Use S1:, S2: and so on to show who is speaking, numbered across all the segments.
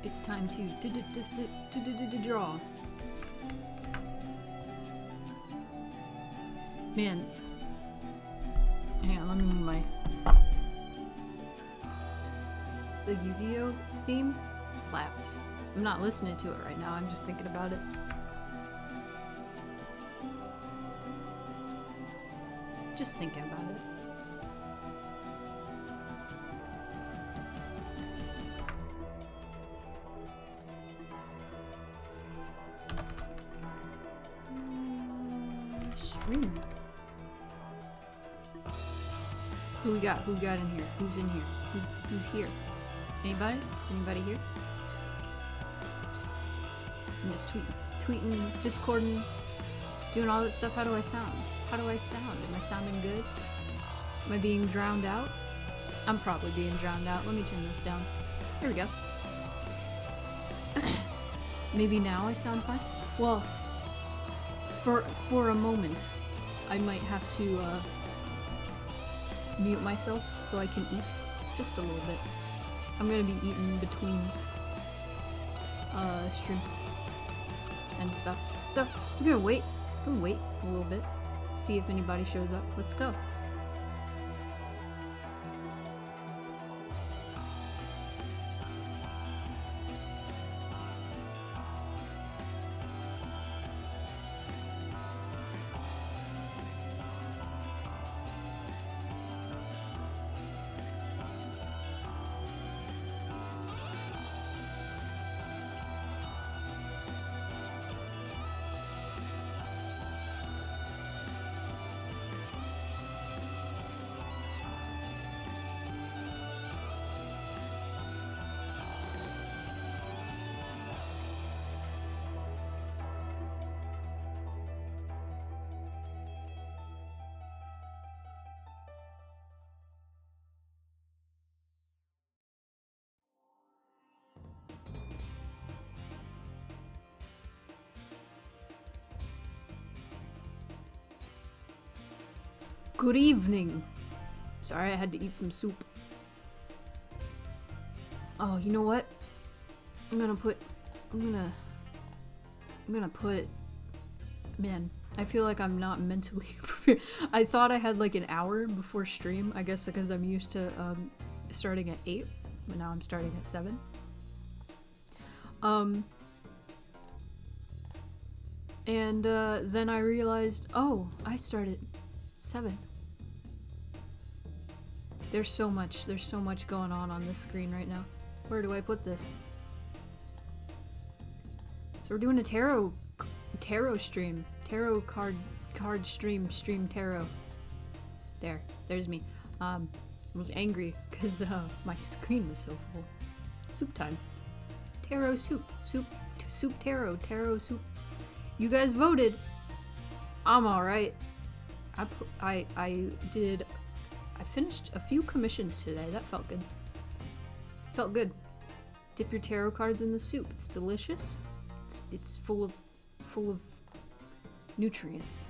S1: It's time to draw. Man. Hang on, let me move my... The Yu-Gi-Oh theme slaps. I'm not listening to it right now, I'm just thinking about it. Just thinking about it. Stream. Who we got? Who we got in here? Who's in here? Who's here? Anybody? Anybody here? I'm just tweeting, discording, doing all that stuff. How do I sound? How do I sound? Am I sounding good? Am I being drowned out? I'm probably being drowned out. Let me turn this down. Here we go. Maybe now I sound fine? Well, for a moment, I might have to mute myself so I can eat just a little bit. I'm gonna be eating between stream and stuff. So I'm gonna wait a little bit, see if anybody shows up. Let's go. Good evening. Sorry, I had to eat some soup. Oh, you know what? I'm gonna put, man, I feel like I'm not mentally prepared. I thought I had like an hour before stream, I guess because I'm used to starting at 8, but now I'm starting at 7. And then I realized, oh, I started 7. There's so much going on this screen right now. Where do I put this? So we're doing a tarot stream. Tarot card stream tarot. There's me. I was angry because my screen was so full. Soup time. Tarot soup tarot soup. You guys voted. I'm alright. I finished a few commissions today. That felt good. Felt good. Dip your tarot cards in the soup. It's delicious. It's full of nutrients.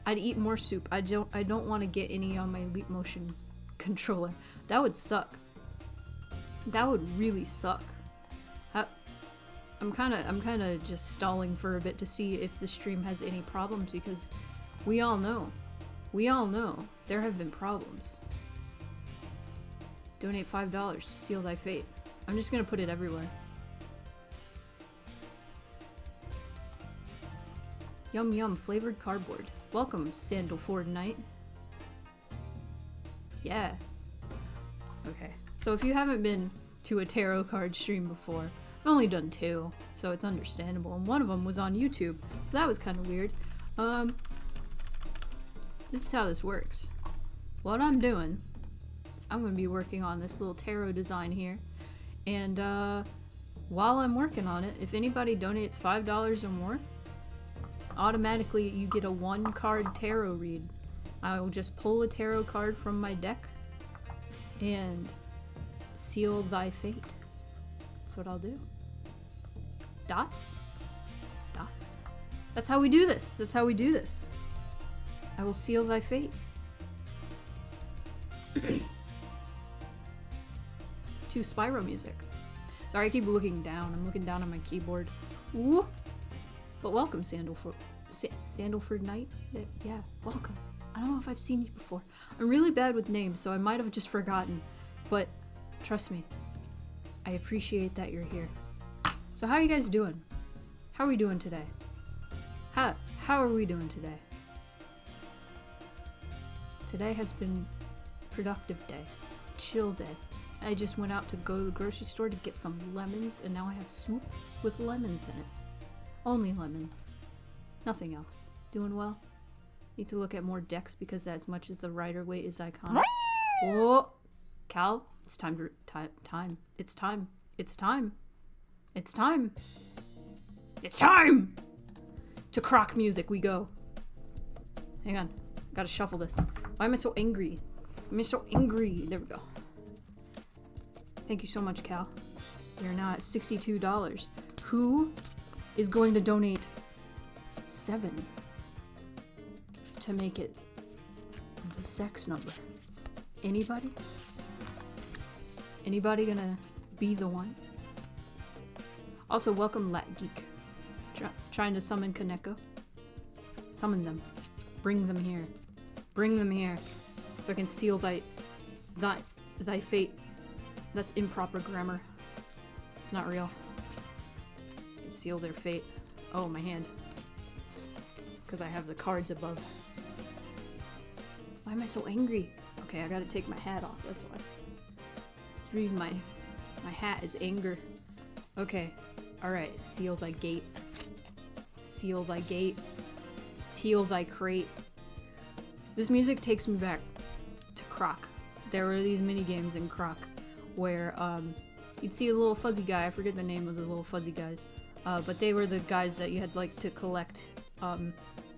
S1: I'd eat more soup. I don't want to get any on my Leap Motion controller. That would suck. That would really suck. I'm kind of just stalling for a bit to see if the stream has any problems because we all know there have been problems. Donate $5 to seal thy fate. I'm just gonna put it everywhere. Yum yum, flavored cardboard. Welcome, Sandalford Knight. Yeah. Okay, so if you haven't been to a tarot card stream before, I've only done 2, so it's understandable, and one of them was on YouTube, so that was kind of weird. This is how this works. What I'm doing is I'm going to be working on this little tarot design here, and while I'm working on it, if anybody donates $5 or more, automatically you get a 1-card tarot read. I will just pull a tarot card from my deck and seal thy fate. That's what I'll do. Dots? Dots. That's how we do this. That's how we do this. I will seal thy fate. To Spyro music. Sorry, I keep looking down. I'm looking down on my keyboard. Woo! But welcome, Sandalford Knight? Yeah, welcome. I don't know if I've seen you before. I'm really bad with names, so I might have just forgotten. But trust me, I appreciate that you're here. So how are you guys doing? How are we doing today? How are we doing today? Today has been a productive day. Chill day. I just went out to go to the grocery store to get some lemons, and now I have soup with lemons in it. Only lemons. Nothing else. Doing well? Need to look at more decks because as much as the Rider-Waite is iconic. Oh! Cal, it's time to... Time. It's time. It's time. It's time. It's time! To croc music we go. Hang on. Gotta shuffle this. Why am I so angry? I'm so angry. There we go. Thank you so much, Cal. You're now at $62. Who is going to donate $7 to make it the sex number? Anybody? Anybody gonna be the one? Also, welcome Lat Geek. Trying to summon Kaneko. Summon them. Bring them here. Bring them here. So I can seal thy fate. That's improper grammar. It's not real. I can seal their fate. Oh, my hand. It's because I have the cards above. Why am I so angry? Okay, I gotta take my hat off, that's why. Let's read my hat is anger. Okay, alright, seal thy gate. Seal thy gate. Teal thy crate. This music takes me back to Croc. There were these mini games in Croc where you'd see a little fuzzy guy. I forget the name of the little fuzzy guys, but they were the guys that you had like to collect. I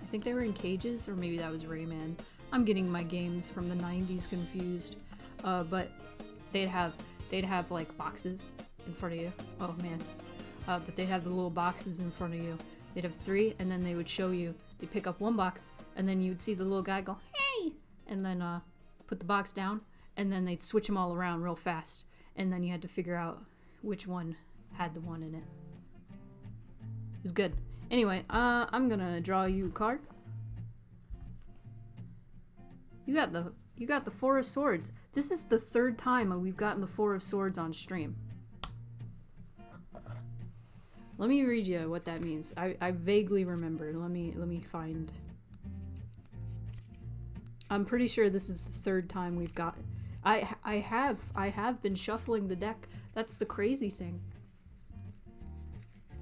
S1: think they were in cages, or maybe that was Rayman. I'm getting my games from the 90s confused, but they'd have like boxes in front of you. Oh man, but they'd have the little boxes in front of you. They'd have 3, and then they would show you. They'd pick up one box, and then you'd see the little guy go, hey! And then put the box down, and then they'd switch them all around real fast. And then you had to figure out which one had the one in it. It was good. Anyway, I'm gonna draw you a card. You got the 4 of Swords. This is the 3rd time we've gotten the 4 of Swords on stream. Let me read you what that means. I vaguely remember. Let me find. I'm pretty sure this is the 3rd time we've got. I have been shuffling the deck. That's the crazy thing.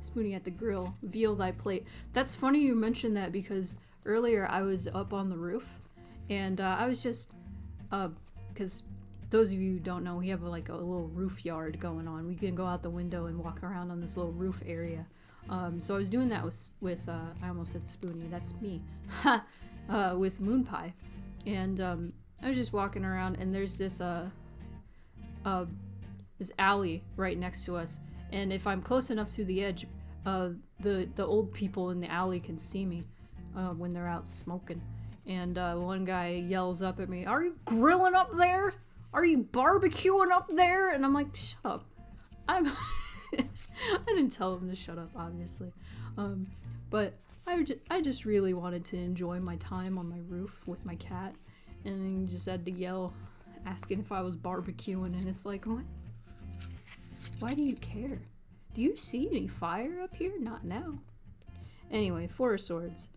S1: Spooning at the grill. Veal thy plate. That's funny you mentioned that because earlier I was up on the roof and I was just because those of you who don't know, we have like a little roof yard going on. We can go out the window and walk around on this little roof area. So I was doing that with I almost said Spoonie, that's me, with Moon Pie. And I was just walking around and there's this alley right next to us. And if I'm close enough to the edge, the old people in the alley can see me when they're out smoking. And one guy yells up at me, "Are you grilling up there? Are you barbecuing up there?" And I'm like, shut up. I didn't tell him to shut up, obviously. But I just really wanted to enjoy my time on my roof with my cat. And he just had to yell, asking if I was barbecuing. And it's like, what? Why do you care? Do you see any fire up here? Not now. Anyway, 4 of Swords.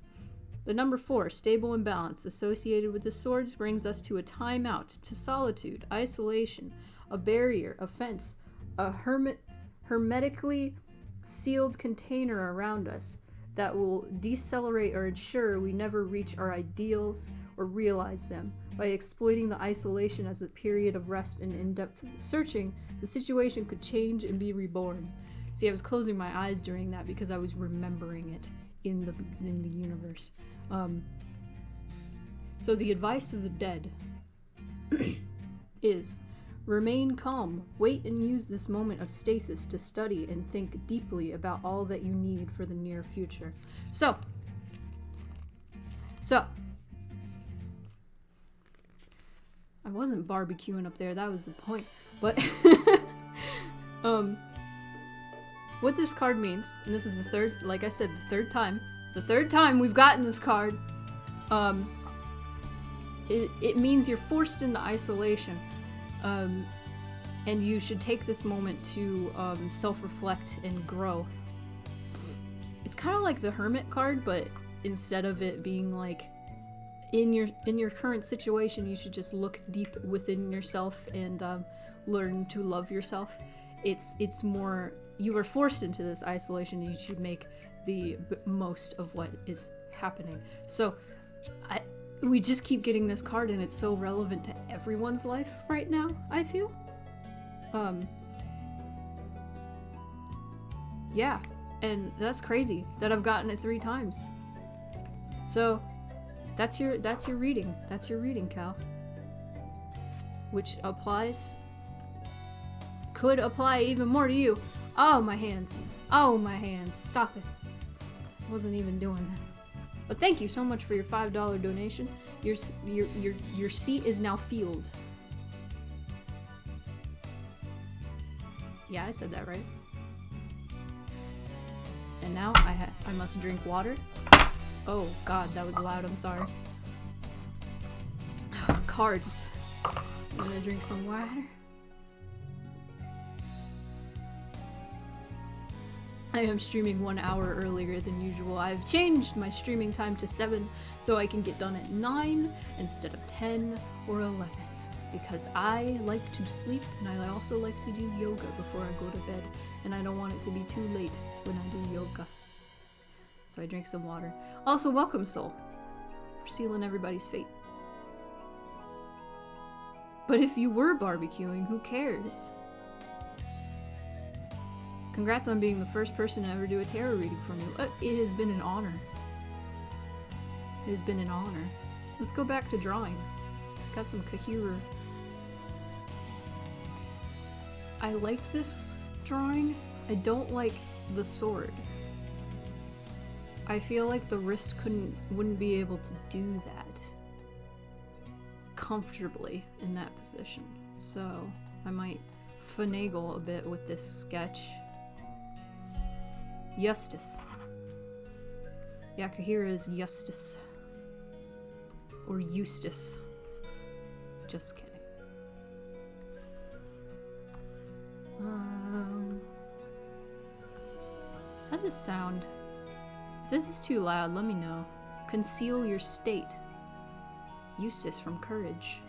S1: The number 4, stable and balanced, associated with the swords, brings us to a timeout, to solitude, isolation, a barrier, a fence, a hermetically sealed container around us that will decelerate or ensure we never reach our ideals or realize them. By exploiting the isolation as a period of rest and in-depth searching, the situation could change and be reborn. See, I was closing my eyes during that because I was remembering it in the universe. So the advice of the dead is remain calm, wait and use this moment of stasis to study and think deeply about all that you need for the near future. So I wasn't barbecuing up there, that was the point. But what this card means, and this is the third, like I said, the third time we've gotten this card, it means you're forced into isolation, and you should take this moment to self-reflect and grow. It's kind of like the Hermit card, but instead of it being like in your current situation, you should just look deep within yourself and learn to love yourself. It's more, you are forced into this isolation, and you should make the most of what is happening. So we just keep getting this card, and it's so relevant to everyone's life right now, I feel. Yeah, and that's crazy that I've gotten it 3 times. So that's your reading. That's your reading, Cal. Which could apply even more to you. Oh, my hands. Oh, my hands. Stop it. I wasn't even doing that. But thank you so much for your $5 donation. Your seat is now filled. Yeah, I said that right. And now I must drink water. Oh god, that was loud, I'm sorry. Cards. I'm gonna drink some water. I am streaming 1 hour earlier than usual. I've changed my streaming time to 7 so I can get done at 9 instead of 10 or 11. Because I like to sleep, and I also like to do yoga before I go to bed, and I don't want it to be too late when I do yoga. So I drink some water. Also, welcome, Soul. We're sealing everybody's fate. But if you were barbecuing, who cares? Congrats on being the first person to ever do a tarot reading from you. It has been an honor. It has been an honor. Let's go back to drawing. Got some Kahira. I like this drawing. I don't like the sword. I feel like the wrist wouldn't be able to do that comfortably in that position. So I might finagle a bit with this sketch. Justice. Yeah, Kahira is Justice. Or Eustace. Just kidding. How does this sound? If this is too loud, let me know. Conceal your state. Eustace from Courage.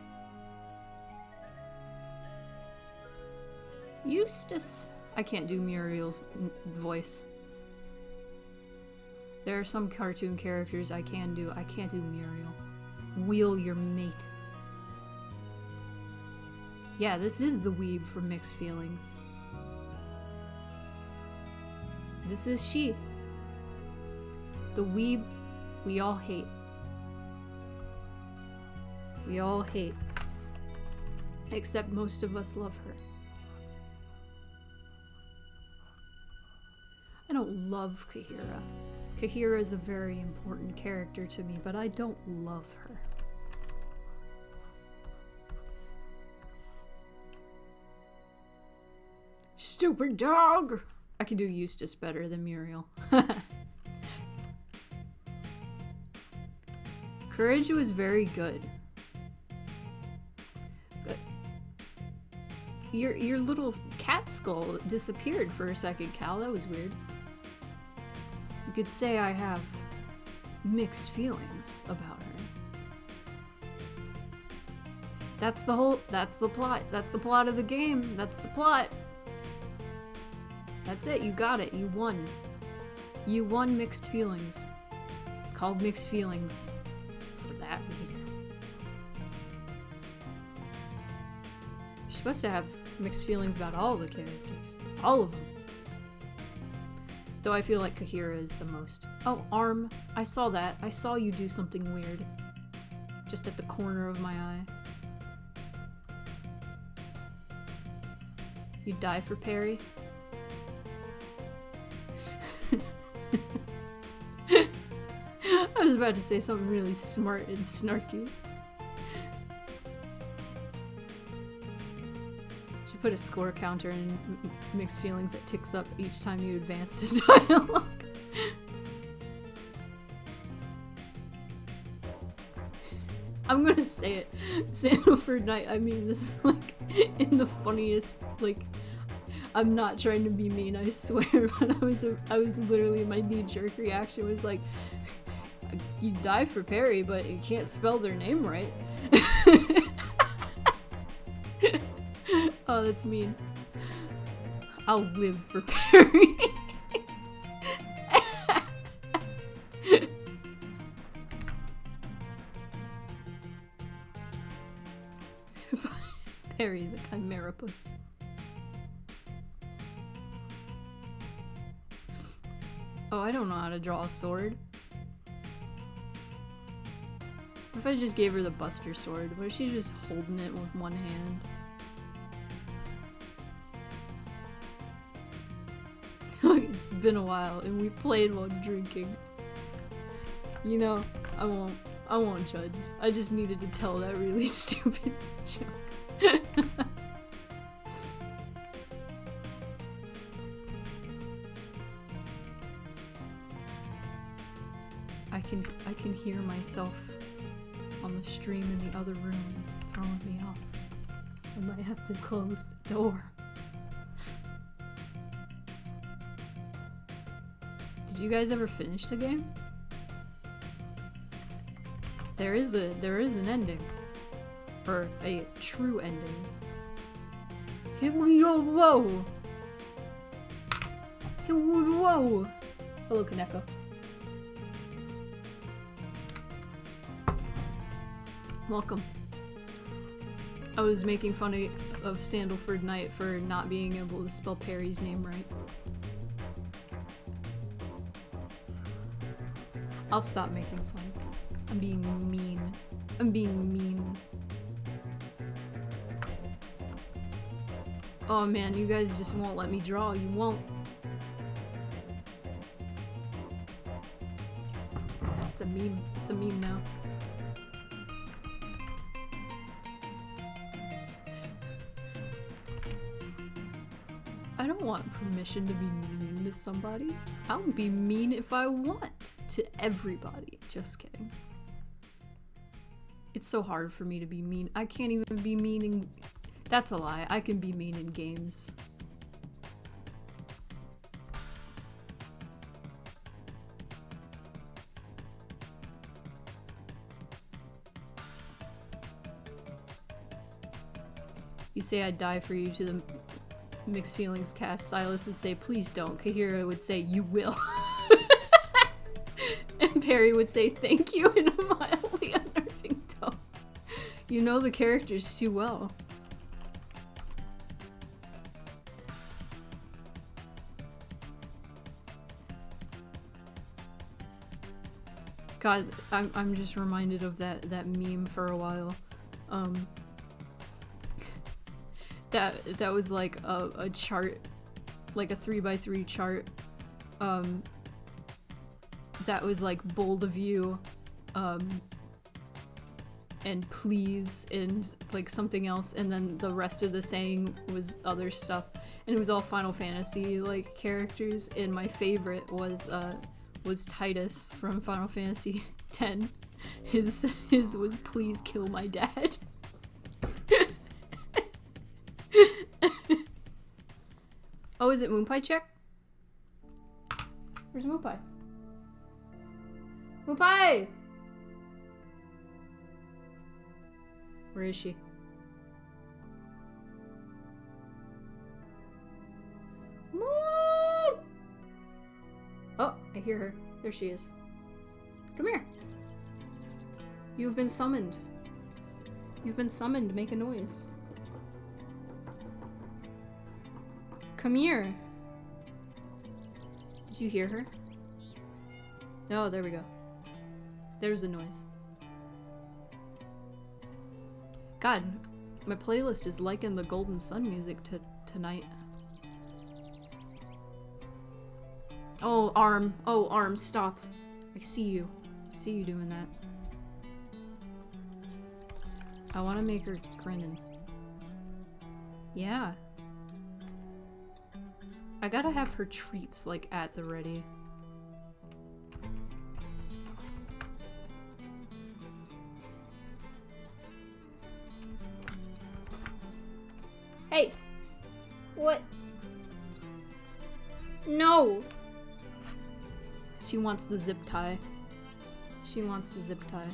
S1: Eustace. I can't do Muriel's voice. There are some cartoon characters I can do. I can't do Muriel. Wheel your mate. Yeah, this is the weeb from Mixed Feelings. This is she. The weeb we all hate. We all hate. Except most of us love her. I don't love Kahira. Kahira is a very important character to me, but I don't love her. Stupid dog! I can do Eustace better than Muriel. Courage was very good. But your little cat skull disappeared for a second, Cal. That was weird. You could say I have mixed feelings about her. That's the plot. That's the plot of the game. That's the plot. That's it. You got it. You won. You won Mixed Feelings. It's called Mixed Feelings for that reason. You're supposed to have mixed feelings about all the characters. All of them. Though I feel like Kahira is the most. Oh, arm. I saw that. I saw you do something weird. Just at the corner of my eye. You die for Perry? I was about to say something really smart and snarky. Should Put a score counter in mixed feelings that ticks up each time you advance the dialogue. I'm gonna say it. Sandalford Night, I mean this like in the funniest, like, I'm not trying to be mean, I swear, but I was literally, my knee-jerk reaction was like, you die for Perry, but you can't spell their name right. Oh, that's mean. I'll live for Perry. Perry the Chimerapus. Oh, I don't know how to draw a sword. What if I just gave her the Buster Sword? What if she's just holding it with one hand? It's been a while and we played while drinking. You know, I won't judge. I just needed to tell that really stupid joke. I can hear myself on the stream in the other room. It's throwing me off. I might have to close the door. Did you guys ever finish the game? There is an ending. Or a true ending. Whoa! Whoa! Hello, Kaneko. Welcome. I was making fun of Sandalford Night for not being able to spell Perry's name right. I'll stop making fun. I'm being mean. I'm being mean. Oh man, you guys just won't let me draw. You won't. It's a meme. It's a meme now. I don't want permission to be mean to somebody. I'll be mean if I want to everybody. Just kidding. It's so hard for me to be mean. I can't even be mean in... That's a lie. I can be mean in games. You say I'd die for you to the Mixed Feelings cast. Silas would say, please don't. Kahira would say, you will. And Perry would say, thank you in a mildly unnerving tone. You know the characters too well. God, I'm just reminded of that meme for a while. That was like a chart, like a 3x3 chart, that was like bold of you, and please, and like something else, and then the rest of the saying was other stuff, and it was all Final Fantasy like characters, and my favorite was Titus from Final Fantasy X. His was please kill my dad. Oh, is it Moonpie check? Where's Moonpie? Moonpie! Where is she? Moon! Oh, I hear her. There she is. Come here. You've been summoned. You've been summoned. Make a noise. Come here. Did you hear her? Oh, there we go. There's a noise. God, my playlist is liking the Golden Sun music tonight. Oh, Arm. Oh, Arm, stop. I see you. I see you doing that. I want to make her grinning. Yeah. I gotta have her treats, like, at the ready. Hey! What? No! She wants the zip tie. She wants the zip tie.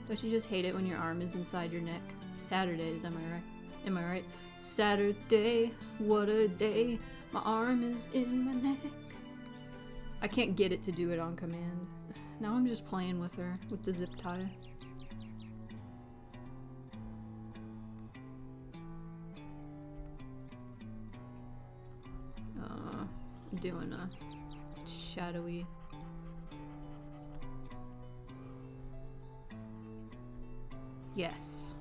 S1: Don't you just hate it when your arm is inside your neck? Saturdays, am I right? Am I right? Saturday, what a day. My arm is in my neck. I can't get it to do it on command. Now I'm just playing with her, with the zip tie. I'm doing a shadowy. Yes.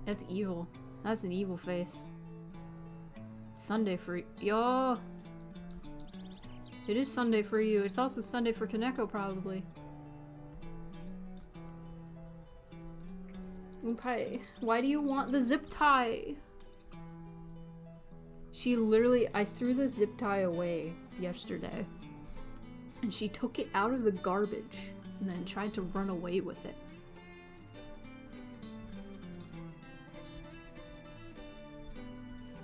S1: That's evil. That's an evil face. Sunday for yo. It is Sunday for you. It's also Sunday for Kaneko, probably. Okay. Why do you want the zip tie? She literally, I threw the zip tie away yesterday. And she took it out of the garbage and then tried to run away with it.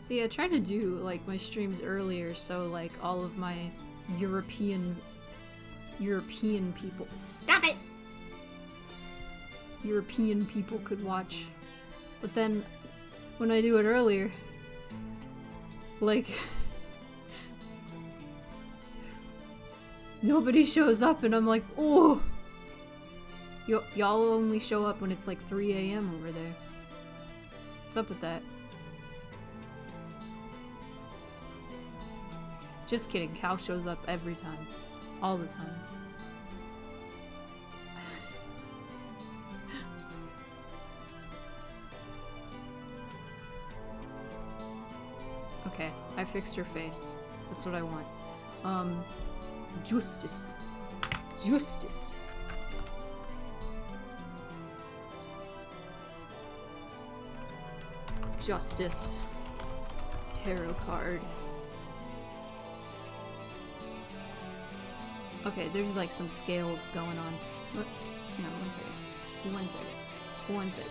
S1: See, I tried to do, like, my streams earlier so, like, all of my European people— Stop it! European people could watch. But then, when I do it earlier, like, nobody shows up and I'm like, oh! Y'all only show up when it's like 3 a.m. over there. What's up with that? Just kidding, Cal shows up every time. All the time. Okay, I fixed her face. That's what I want. Justice. Justice. Justice. Tarot card. Okay, there's like some scales going on. What? Hang on, 1 second. 1 second. 1 second.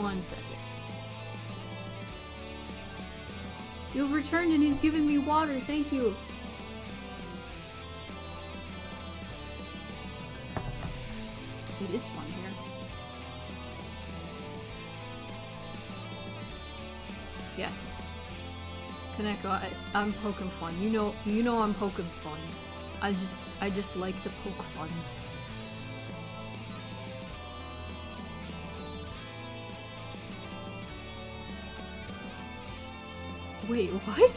S1: 1 second. You've returned and you've given me water, thank you! It is fun here. Yes. Kaneko, I'm poking fun. You know I'm poking fun. I just like to poke fun. Wait, what?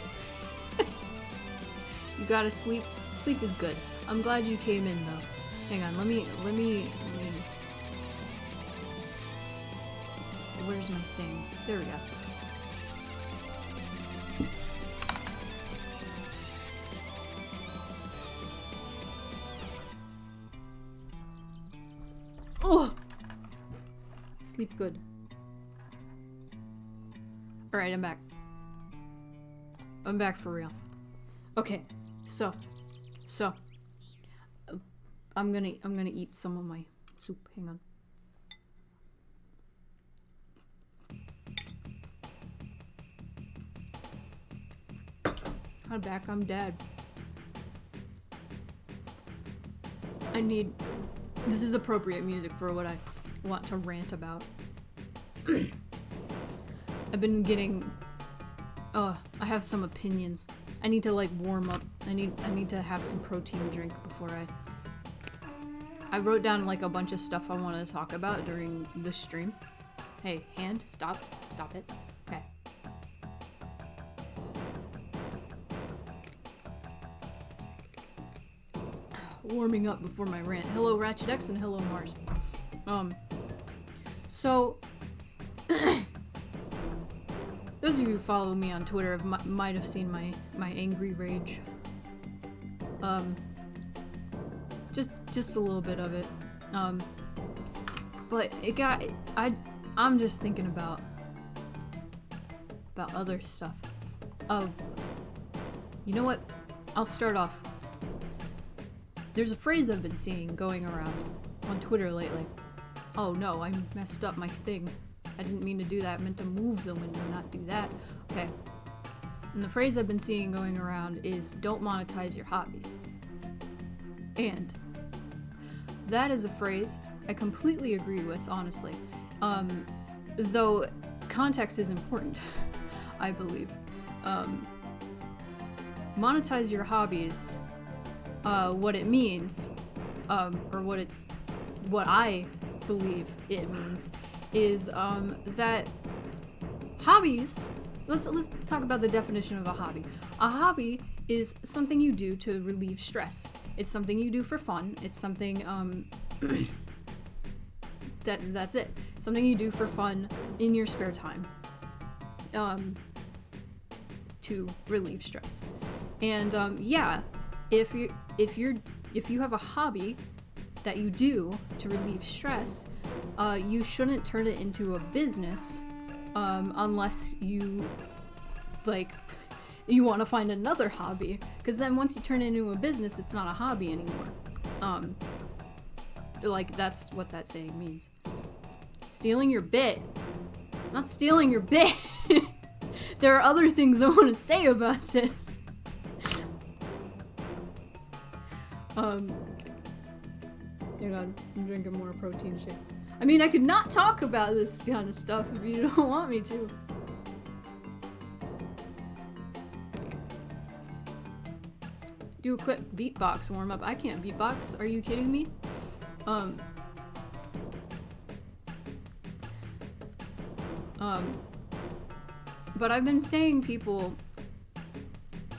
S1: You gotta sleep. Sleep is good. I'm glad you came in though. Hang on, let me. Where's my thing? There we go. Oh! Sleep good. Alright, I'm back. I'm back for real. Okay, so I'm gonna eat some of my soup. Hang on. I'm back. I'm dead. This is appropriate music for what I want to rant about. I've been getting. I have some opinions. I need to like warm up. I need to have some protein drink before I wrote down like a bunch of stuff I want to talk about during the stream. Hey, hand, stop it. Okay. Warming up before my rant. Hello Ratchet X and hello Mars. So those of you who follow me on Twitter might have seen my angry rage. Just a little bit of it. But it got I'm just thinking about other stuff. Oh, you know what? I'll start off. There's a phrase I've been seeing going around on Twitter lately. Oh no, I messed up my thing. I didn't mean to do that. I meant to move the window, not do that. Okay. And the phrase I've been seeing going around is don't monetize your hobbies. And that is a phrase I completely agree with, honestly. Though context is important, I believe. Monetize your hobbies, what it means, or what I believe it means, is that hobbies. Let's talk about the definition of a hobby. A hobby is something you do to relieve stress. It's something you do for fun. It's something that's it. Something you do for fun in your spare time, to relieve stress. And yeah, if you have a hobby that you do to relieve stress, you shouldn't turn it into a business, unless you want to find another hobby, because then once you turn it into a business, it's not a hobby anymore. That's what that saying means. Stealing your bit. Not stealing your bit. There are other things I want to say about this. Hang on, I'm drinking more protein shake. I mean, I could not talk about this kind of stuff if you don't want me to. Do a quick beatbox warm up. I can't beatbox. Are you kidding me? But I've been saying people,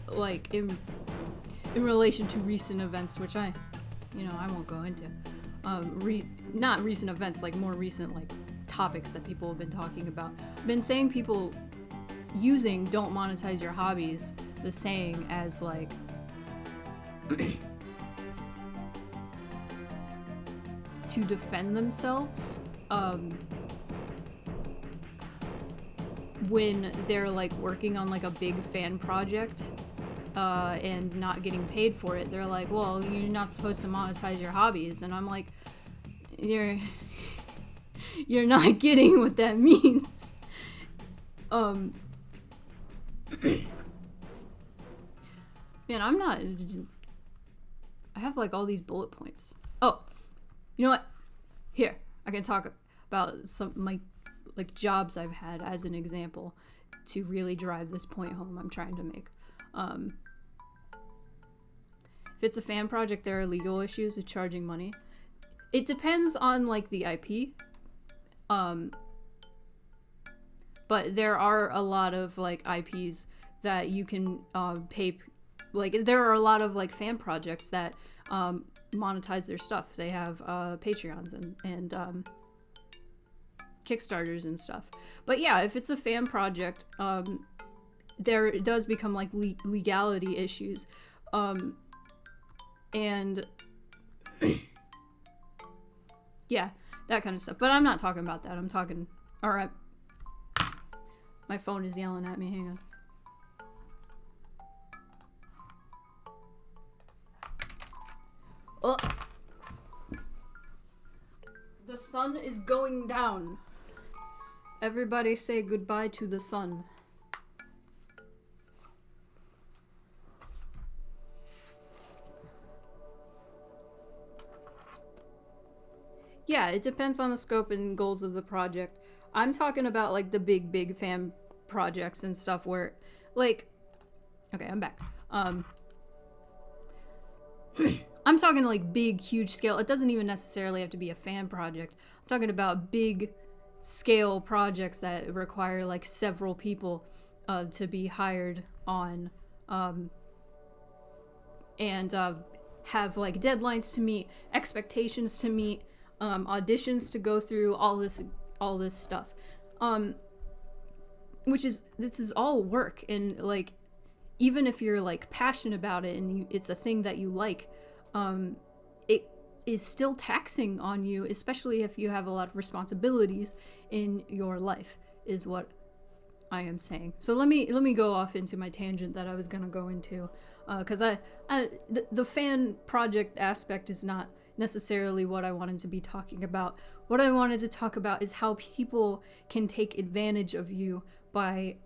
S1: like, in relation to recent events, which I won't go into. Not recent events, like more recent, like, topics that people have been talking about. I've been saying people using "don't monetize your hobbies," the saying, as like to defend themselves when they're like working on like a big fan project and not getting paid for it. They're like, well, you're not supposed to monetize your hobbies. And I'm like, you're not getting what that means. Man, I have like all these bullet points. Oh, you know what? Here, I can talk about some like jobs I've had as an example to really drive this point home I'm trying to make. If it's a fan project, there are legal issues with charging money. It depends on like the IP. But there are a lot of like IPs that you can pay. Like there are a lot of like fan projects that monetize their stuff. They have Patreons and Kickstarters and stuff. But yeah, if it's a fan project, there does become like legality issues, and yeah, that kind of stuff. But I'm not talking about that. I'm talking. All right, my phone is yelling at me. Hang on. Oh. The sun is going down. Everybody say goodbye to the sun. Yeah, it depends on the scope and goals of the project. I'm talking about like the big fan projects and stuff where like, okay, I'm back. I'm talking like big, huge scale. It doesn't even necessarily have to be a fan project. I'm talking about big scale projects that require like several people to be hired on, and have like deadlines to meet, expectations to meet, auditions to go through, all this stuff. This is all work, and like even if you're like passionate about it and it's a thing that you like, is still taxing on you, especially if you have a lot of responsibilities in your life, is what I am saying. So let me go off into my tangent that I was gonna go into, because the fan project aspect is not necessarily what I wanted to be talking about. What I wanted to talk about is how people can take advantage of you by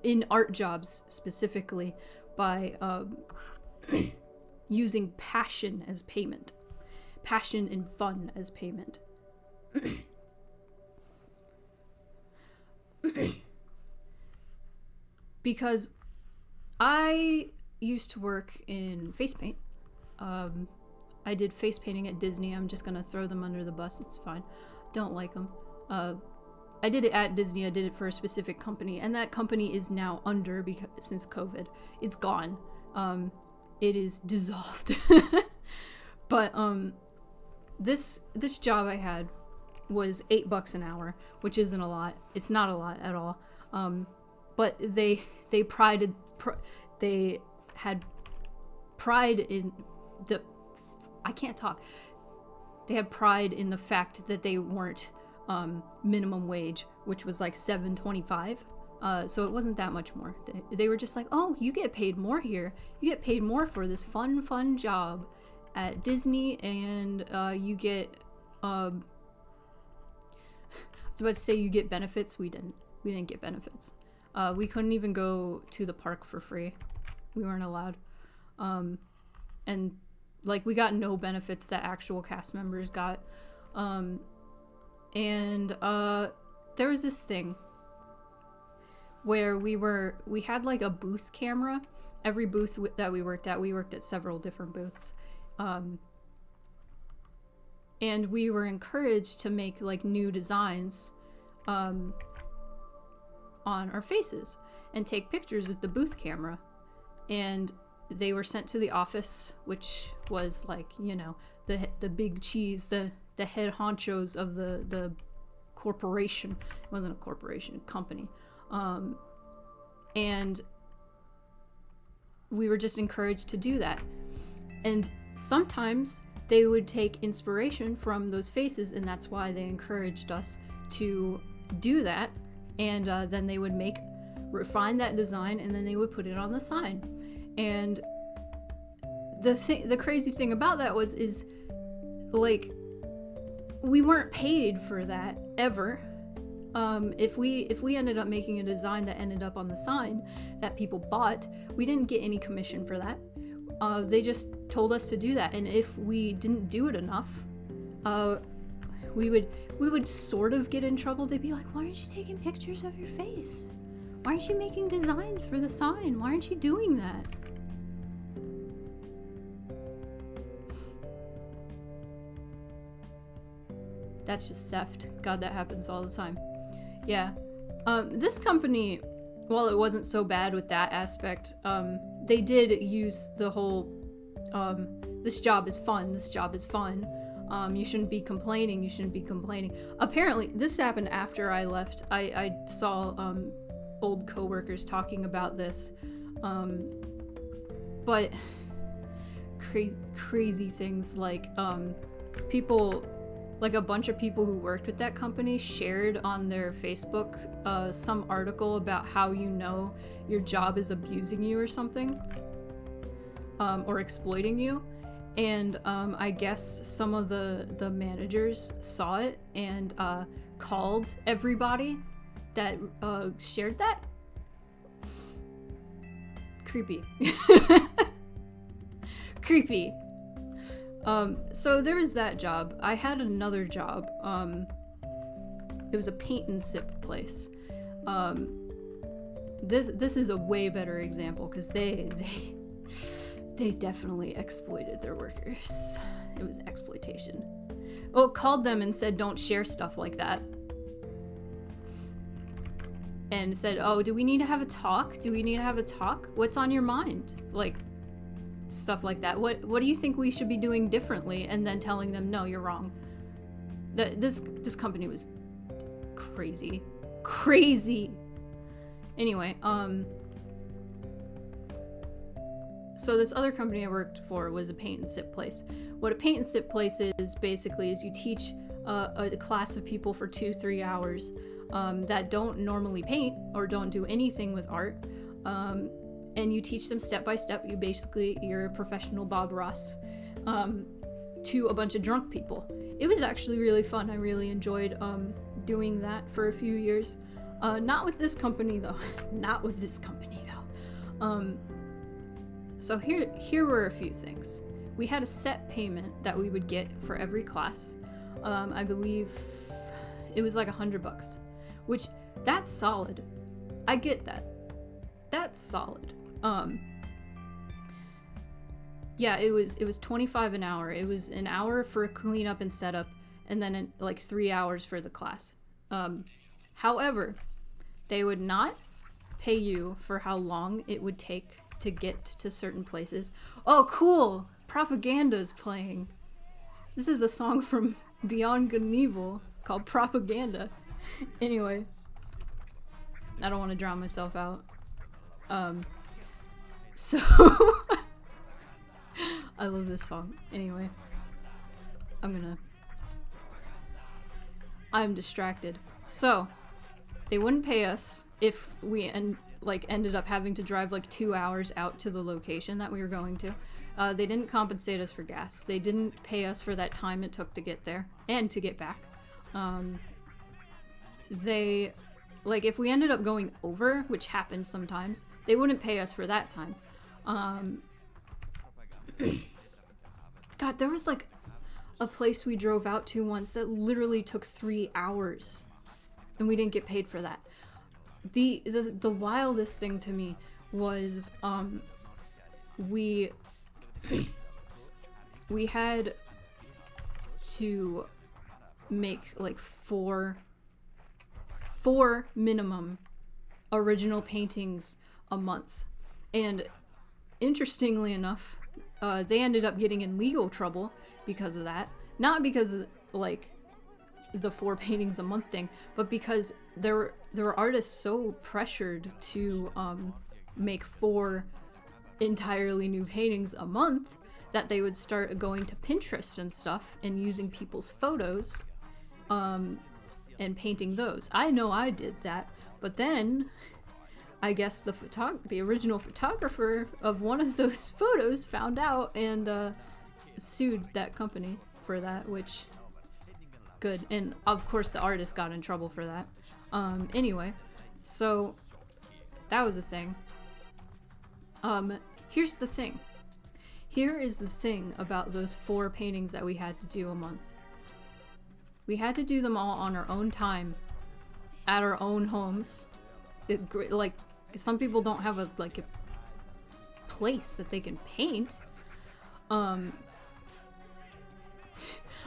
S1: in art jobs specifically, by using passion as payment, passion and fun as payment. Because I used to work in face paint. I did face painting at Disney. I'm just gonna throw them under the bus. It's fine. Don't like them. I did it at Disney. I did it for a specific company, and that company is now under because since COVID, it's gone. It is dissolved. But this job I had was $8 an hour, which isn't a lot. It's not a lot at all. But they had pride in the I can't talk. They had pride in the fact that they weren't minimum wage, which was like $7.25. So it wasn't that much more. They were just like, oh, you get paid more here. You get paid more for this fun job at Disney, and you get. I was about to say you get benefits. We didn't get benefits. We couldn't even go to the park for free. We weren't allowed. And like we got no benefits that actual cast members got. And there was this thing where we had like a booth camera. Every booth that we worked at several different booths. And we were encouraged to make like new designs on our faces and take pictures with the booth camera. And they were sent to the office, which was like, you know, the big cheese, the head honchos of the corporation. It wasn't a corporation, a company. And we were just encouraged to do that. And sometimes they would take inspiration from those faces, and that's why they encouraged us to do that. And then they would refine that design, and then they would put it on the sign. And the crazy thing about that is like we weren't paid for that ever. If we ended up making a design that ended up on the sign that people bought, we didn't get any commission for that. They just told us to do that, and if we didn't do it enough, we would sort of get in trouble. They'd be like, why aren't you taking pictures of your face? Why aren't you making designs for the sign? Why aren't you doing that? That's just theft. God, that happens all the time. Yeah. This company, while it wasn't so bad with that aspect, they did use the whole, this job is fun, you shouldn't be complaining, Apparently, this happened after I left. I saw, old coworkers talking about this, but crazy things like, people, like a bunch of people who worked with that company shared on their Facebook some article about how you know your job is abusing you or something, or exploiting you. And I guess some of the managers saw it and called everybody that shared that. Creepy. Creepy. So there was that job. I had another job. It was a paint and sip place. This is a way better example because they definitely exploited their workers. It was exploitation. Well, called them and said, don't share stuff like that. And said, oh, do we need to have a talk? What's on your mind? Like, stuff like that. What do you think we should be doing differently? And then telling them, no, you're wrong. This company was crazy. Anyway, so this other company I worked for was a paint and sip place. What a paint and sip place is basically is you teach a class of people for 2-3 hours that don't normally paint or don't do anything with art, and you teach them step by step. You're a professional Bob Ross to a bunch of drunk people. It was actually really fun. I really enjoyed doing that for a few years. Not with this company though. Not with this company though. So here were a few things. We had a set payment that we would get for every class. I believe it was like $100, which that's solid. I get that. That's solid. Yeah, it was $25 an hour. It was an hour for cleanup and setup, and then like 3 hours for the class. However, they would not pay you for how long it would take to get to certain places. Oh, cool! Propaganda's playing. This is a song from Beyond Good and Evil called Propaganda. Anyway, I don't want to drown myself out. So I love this song. Anyway, I'm distracted. So they wouldn't pay us if we ended up having to drive like 2 hours out to the location that we were going to. They didn't compensate us for gas. They didn't pay us for that time it took to get there and to get back. If we ended up going over, which happens sometimes, they wouldn't pay us for that time. God, there was like a place we drove out to once that literally took 3 hours, and we didn't get paid for that. The wildest thing to me was we had to make like four minimum original paintings a month, and interestingly enough, they ended up getting in legal trouble because of that. Not because of, like, the 4 paintings a month thing, but because there were artists so pressured to make 4 entirely new paintings a month that they would start going to Pinterest and stuff and using people's photos and painting those. I know I did that, but then I guess the original photographer of one of those photos found out and sued that company for that, which good. And of course the artist got in trouble for that. Anyway, so that was a thing. Here's the thing. Here is the thing about those 4 paintings that we had to do a month. We had to do them all on our own time, at our own homes. Some people don't have a place that they can paint.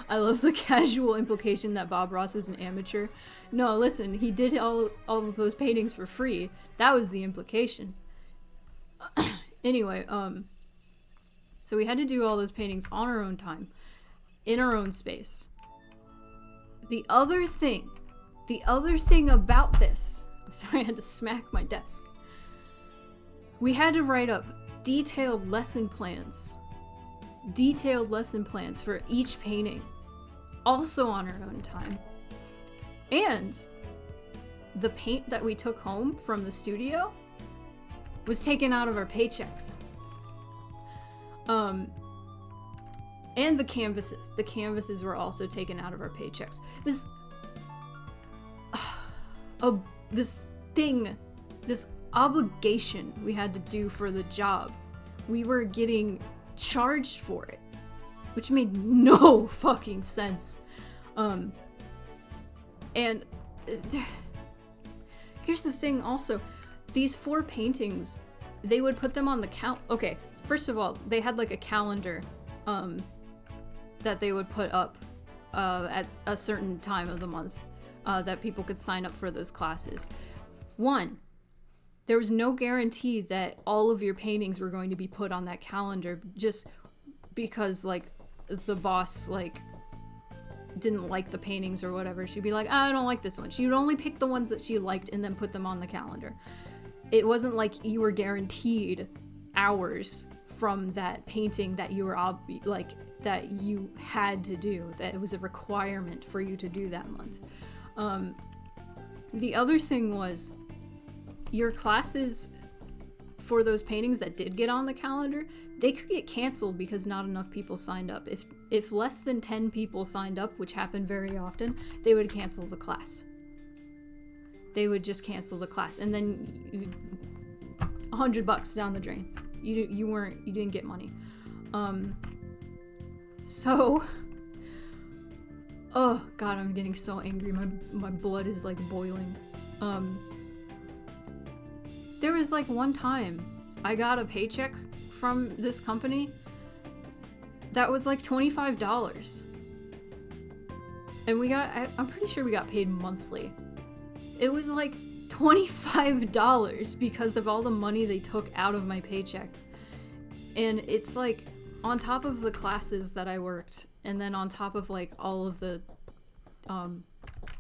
S1: I love the casual implication that Bob Ross is an amateur. No, listen, he did all of those paintings for free. That was the implication. Anyway, so we had to do all those paintings on our own time, in our own space. The other thing about this, sorry, I had to smack my desk. We had to write up detailed lesson plans for each painting, also on our own time. And the paint that we took home from the studio was taken out of our paychecks. And the canvases were also taken out of our paychecks. This obligation we had to do for the job, we were getting charged for it, which made no fucking sense. And here's the thing also, these 4 paintings, they would put them on the okay, first of all, they had like a calendar that they would put up at a certain time of the month that people could sign up for those classes. 1, there was no guarantee that all of your paintings were going to be put on that calendar just because, like, the boss, like, didn't like the paintings or whatever. She'd be like, I don't like this one. She would only pick the ones that she liked and then put them on the calendar. It wasn't like you were guaranteed hours from that painting that you were that you had to do, that it was a requirement for you to do that month. The other thing was your classes for those paintings that did get on the calendar, they could get canceled because not enough people signed up. If less than 10 people signed up, which happened very often, they would cancel the class. They would just cancel the class, and then $100 down the drain. You didn't get money. So, oh god, I'm getting so angry. My blood is like boiling. There was like one time I got a paycheck from this company that was like $25. And I'm pretty sure we got paid monthly. It was like $25 because of all the money they took out of my paycheck. And it's like on top of the classes that I worked, and then on top of like all of the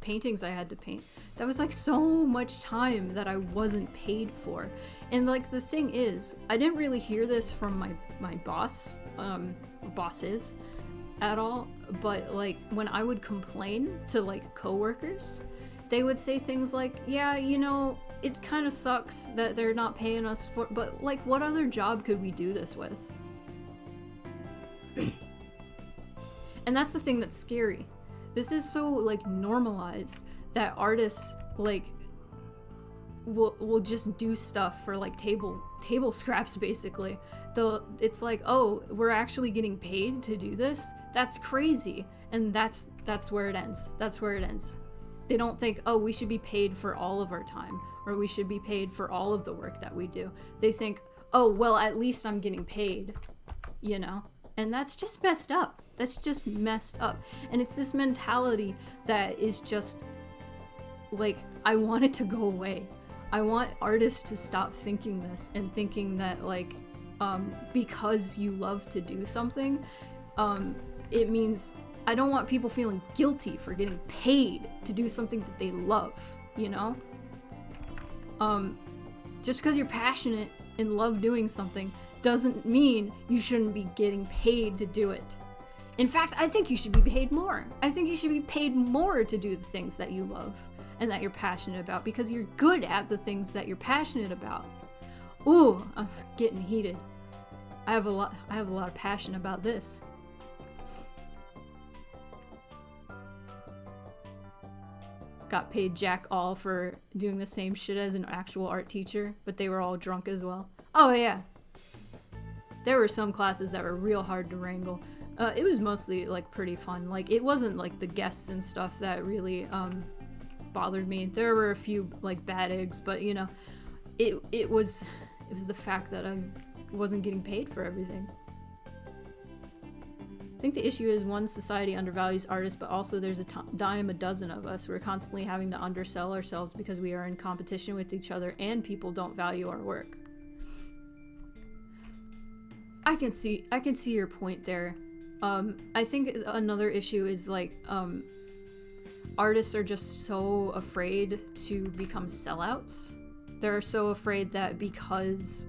S1: paintings I had to paint, that was like so much time that I wasn't paid for. And like the thing is, I didn't really hear this from my bosses at all, but like when I would complain to like coworkers, they would say things like, yeah, you know, it kind of sucks that they're not paying us for, but like what other job could we do this with? And that's the thing that's scary. This is so like normalized that artists like will just do stuff for like table scraps basically. Though it's like, oh, we're actually getting paid to do this? That's crazy. And that's where it ends. That's where it ends. They don't think, oh, we should be paid for all of our time, or we should be paid for all of the work that we do. They think, oh, well, at least I'm getting paid, you know? And that's just messed up. That's just messed up. And it's this mentality that is just, like, I want it to go away. I want artists to stop thinking this and thinking that, like, because you love to do something, it means... I don't want people feeling guilty for getting paid to do something that they love, you know? Just because you're passionate and love doing something doesn't mean you shouldn't be getting paid to do it. In fact, I think you should be paid more. I think you should be paid more to do the things that you love and that you're passionate about, because you're good at the things that you're passionate about. Ooh, I'm getting heated. I have a lot of passion about this. Got paid jack all for doing the same shit as an actual art teacher, but they were all drunk as well. Oh yeah. There were some classes that were real hard to wrangle. It was mostly like pretty fun. Like it wasn't like the guests and stuff that really bothered me. There were a few like bad eggs, but you know, it was the fact that I wasn't getting paid for everything. I think the issue is, one, society undervalues artists, but also there's a dime a dozen of us. We're constantly having to undersell ourselves because we are in competition with each other and people don't value our work. I can see your point there. I think another issue is like artists are just so afraid to become sellouts. They're so afraid that because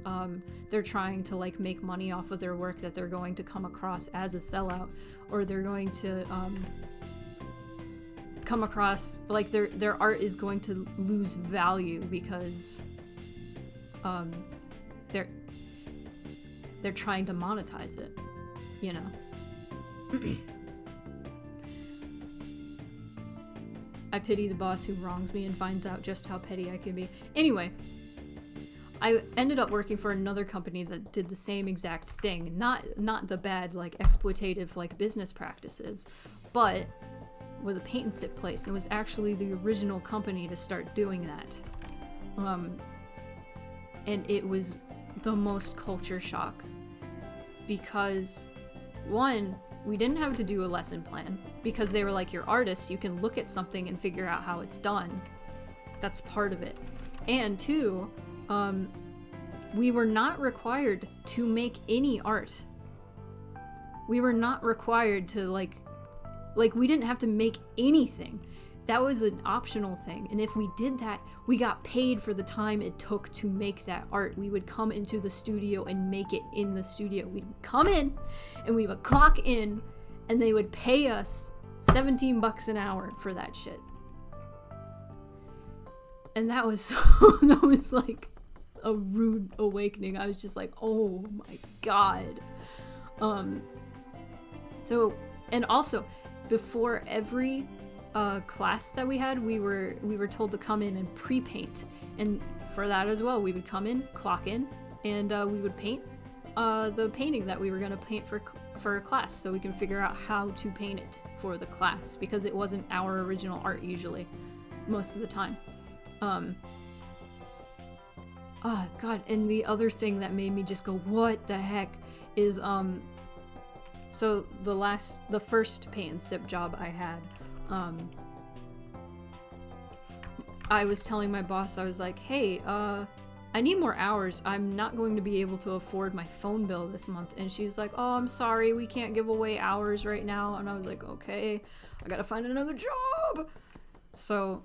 S1: they're trying to like make money off of their work that they're going to come across as a sellout, or they're going to come across like their art is going to lose value because they're trying to monetize it, you know. I pity the boss who wrongs me and finds out just how petty I can be. Anyway, I ended up working for another company that did the same exact thing. Not the bad, like, exploitative, like, business practices, but was a paint and sip place. It was actually the original company to start doing that. And it was the most culture shock. Because, one, we didn't have to do a lesson plan, because they were like, you're artists, you can look at something and figure out how it's done. That's part of it. And two, we were not required to make any art. We were not required to like we didn't have to make anything. that was an optional thing. And if we did that, we got paid for the time it took to make that art. We would come into the studio and make it in the studio. We'd come in and we would clock in and they would pay us $17 an hour for that shit. And that was that was like a rude awakening. I was just like, oh my god. So, and also before every class that we had, we were told to come in and pre-paint, and for that as well, we would come in, clock in, and we would paint the painting that we were gonna paint for a class, so we can figure out how to paint it for the class, because it wasn't our original art usually, most of the time. Oh god, and the other thing that made me just go, what the heck, is so the first paint and sip job I had, I was telling my boss, I was like, hey, I need more hours. I'm not going to be able to afford my phone bill this month. And she was like, oh, I'm sorry, we can't give away hours right now. And I was like, okay, I gotta find another job. So,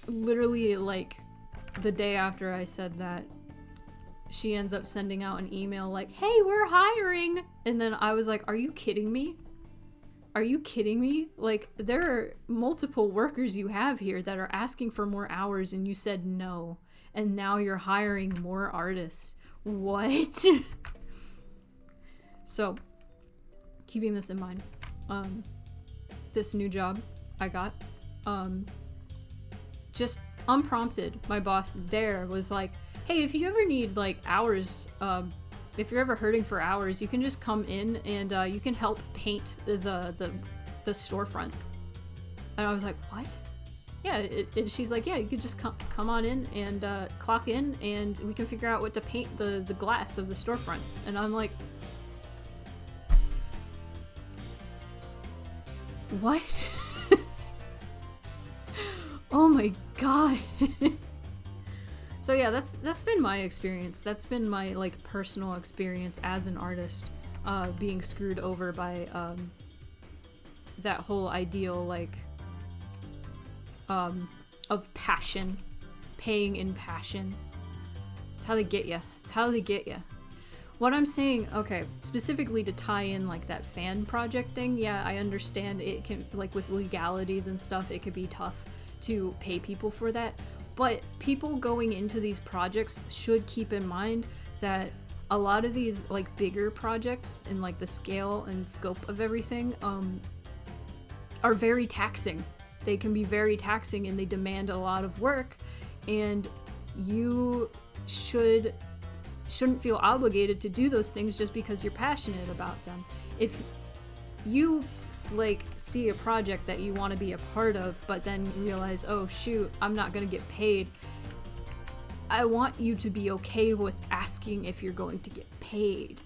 S1: literally, like, the day after I said that, she ends up sending out an email like, hey, we're hiring. And then I was like, are you kidding me? Are you kidding me? Like, there are multiple workers you have here that are asking for more hours and you said no. And now you're hiring more artists. What? So, keeping this in mind, this new job I got, just unprompted, my boss there was like, hey, if you ever need like hours, if you're ever hurting for hours, you can just come in and you can help paint the storefront. And I was like, what? Yeah, she's like, yeah, you could just come on in and clock in and we can figure out what to paint the glass of the storefront. And I'm like, what? Oh my god. So yeah, that's been my experience. That's been my like personal experience as an artist, being screwed over by that whole ideal like of passion, paying in passion. It's how they get you. It's how they get you. What I'm saying, okay, specifically to tie in like that fan project thing, yeah, I understand it can, like with legalities and stuff, it could be tough to pay people for that. But people going into these projects should keep in mind that a lot of these like bigger projects and like the scale and scope of everything are very taxing. They can be very taxing and they demand a lot of work, and you shouldn't feel obligated to do those things just because you're passionate about them. If you like see a project that you want to be a part of, but then you realize, oh shoot, I'm not gonna get paid, I want you to be okay with asking if you're going to get paid.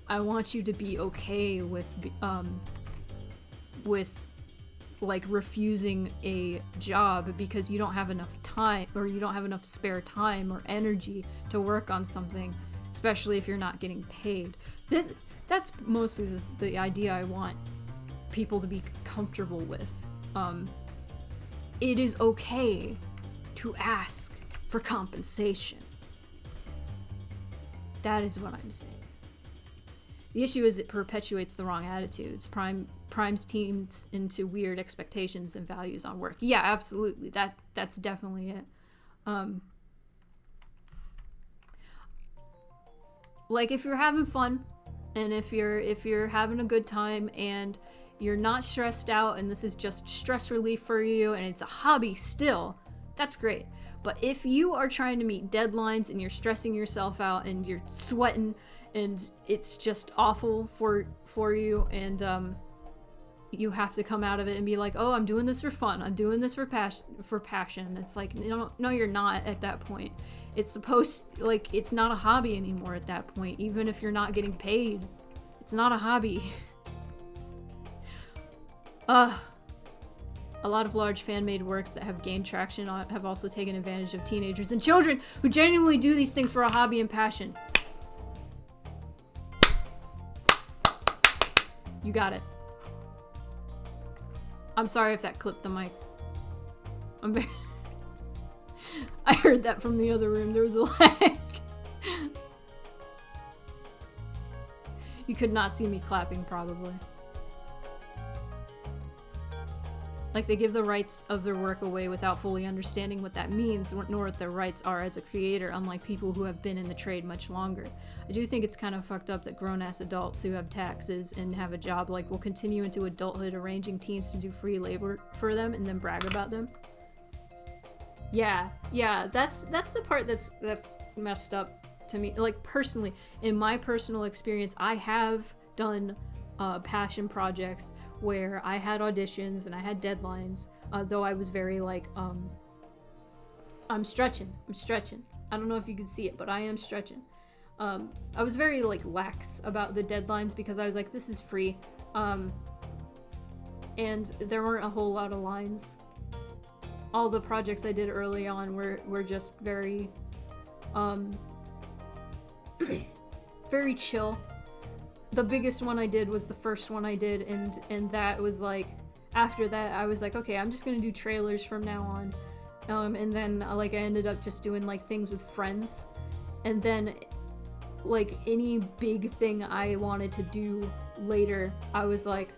S1: I want you to be okay with like refusing a job because you don't have enough time, or you don't have enough spare time or energy to work on something, especially if you're not getting paid. That's mostly the idea I want people to be comfortable with. It is okay to ask for compensation. That is what I'm saying. The issue is it perpetuates the wrong attitudes, primes teens into weird expectations and values on work. Yeah, absolutely. That's definitely it. Like if you're having fun and if you're having a good time and you're not stressed out and this is just stress relief for you and it's a hobby still, that's great. But if you are trying to meet deadlines and you're stressing yourself out and you're sweating and it's just awful for you, and you have to come out of it and be like, oh, I'm doing this for fun, I'm doing this for passion. It's like, no, you're not at that point. It's like, it's not a hobby anymore at that point. Even if you're not getting paid, it's not a hobby. A lot of large fan-made works that have gained traction have also taken advantage of teenagers and children who genuinely do these things for a hobby and passion. You got it. I'm sorry if that clipped the mic. I heard that from the other room. There was a lag. You could not see me clapping, probably. Like, they give the rights of their work away without fully understanding what that means, nor what their rights are as a creator, unlike people who have been in the trade much longer. I do think it's kind of fucked up that grown-ass adults who have taxes and have a job, like, will continue into adulthood arranging teens to do free labor for them and then brag about them. Yeah, that's the part that's messed up to me. Like, personally, in my personal experience, I have done passion projects where I had auditions and I had deadlines, though I was very like, I'm stretching. I don't know if you can see it, but I am stretching. I was very like lax about the deadlines because I was like, this is free. And there weren't a whole lot of lines. All the projects I did early on were just very, very chill. The biggest one I did was the first one I did, and that was like, after that I was like, okay, I'm just gonna do trailers from now on. And then like I ended up just doing like things with friends, and then like any big thing I wanted to do later, I was like,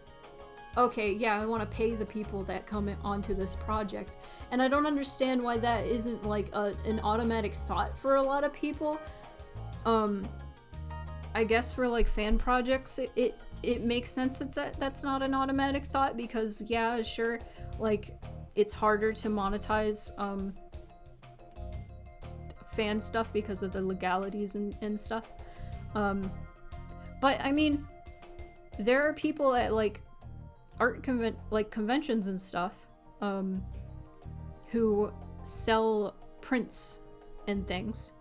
S1: okay, yeah, I want to pay the people that come onto this project. And I don't understand why that isn't like an automatic thought for a lot of people. I guess for like fan projects, it makes sense that's not an automatic thought, because yeah, sure, like it's harder to monetize fan stuff because of the legalities and stuff. But I mean, there are people at like art conventions and stuff who sell prints and things,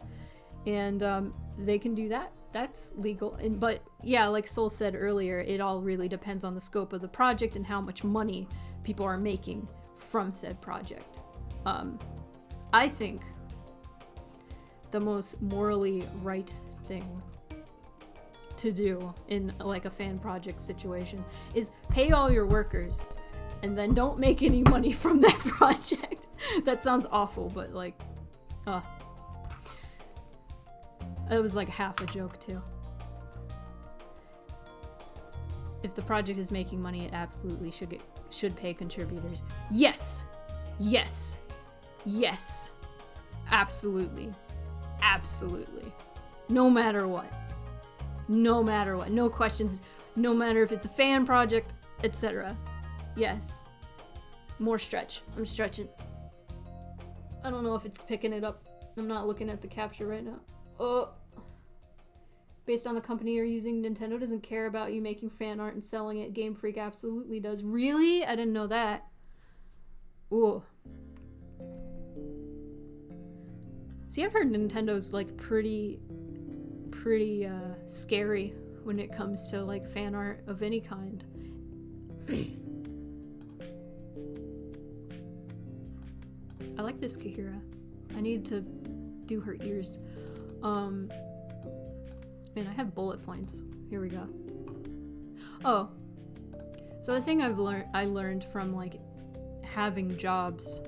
S1: and they can do that. That's legal. But yeah, like Soul said earlier, it all really depends on the scope of the project and how much money people are making from said project. I think the most morally right thing to do in like a fan project situation is pay all your workers and then don't make any money from that project. That sounds awful, but like, it was like half a joke too. If the project is making money, it absolutely should pay contributors. Yes, absolutely, no matter what, no questions, no matter if it's a fan project, etc. Yes, more stretch. I'm stretching. I don't know if it's picking it up. I'm not looking at the capture right now. Oh. Based on the company you're using, Nintendo doesn't care about you making fan art and selling it. Game Freak absolutely does. Really? I didn't know that. Ooh. See, I've heard Nintendo's like pretty scary when it comes to like fan art of any kind. I like this Kahira. I need to do her ears. Man, I have bullet points. Here we go. Oh. So the thing I learned from like having jobs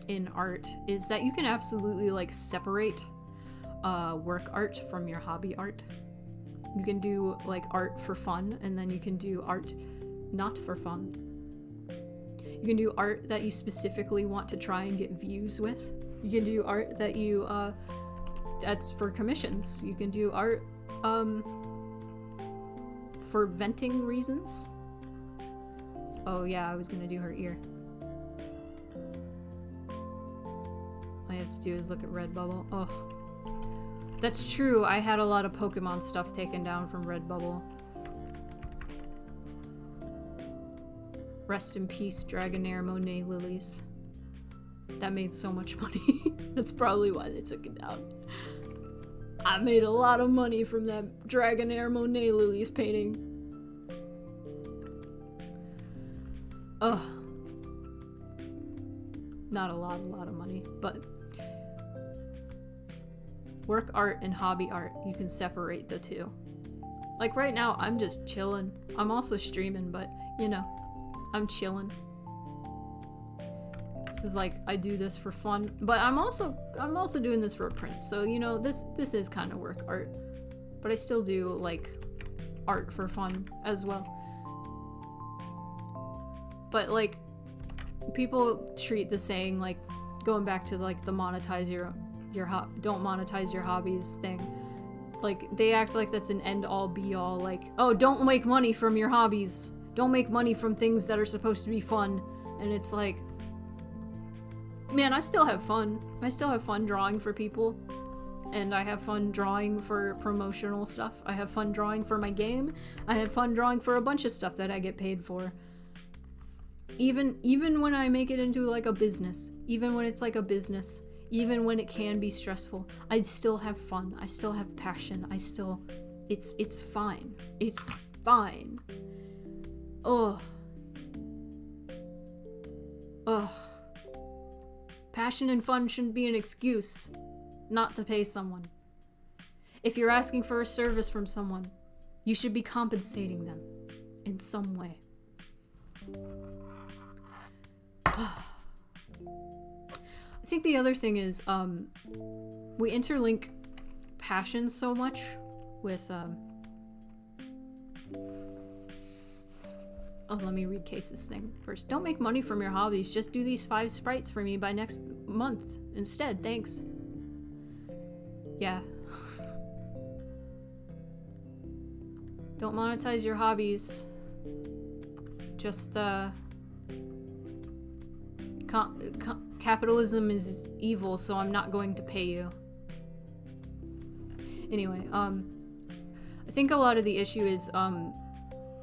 S1: in art is that you can absolutely like separate work art from your hobby art. You can do like art for fun, and then you can do art not for fun. You can do art that you specifically want to try and get views with. You can do art that you that's for commissions. You can do art for venting reasons. Oh yeah, I was gonna do her ear. All I have to do is look at Redbubble. Oh, that's true. I had a lot of Pokemon stuff taken down from Redbubble. Rest in peace, Dragonair Monet Lilies. That made so much money. That's probably why they took it down. I made a lot of money from that Dragonair Monet Lilies painting. Ugh. Not a lot of money, but work art and hobby art, you can separate the two. Like right now, I'm just chilling. I'm also streaming, but you know, I'm chilling. this is like, I do this for fun, but I'm also doing this for a print. So, you know, this is kind of work art, but I still do like art for fun as well. But like, people treat the saying, like, going back to like the monetize don't monetize your hobbies thing, like they act like that's an end all be all, like, oh, don't make money from your hobbies, don't make money from things that are supposed to be fun. And it's like, man, I still have fun drawing for people, and I have fun drawing for promotional stuff. I have fun drawing for my game. I have fun drawing for a bunch of stuff that I get paid for. Even when I make it into like a business, even when it's like a business, even when it can be stressful, I still have fun. I still have passion. It's fine. It's fine. Ugh. Passion and fun shouldn't be an excuse not to pay someone. If you're asking for a service from someone, you should be compensating them in some way. I think the other thing is, we interlink passion so much with, oh, let me read Case's thing first. Don't make money from your hobbies. Just do these 5 sprites for me by next month instead. Thanks. Yeah. Don't monetize your hobbies. Just, capitalism is evil, so I'm not going to pay you. Anyway, I think a lot of the issue is,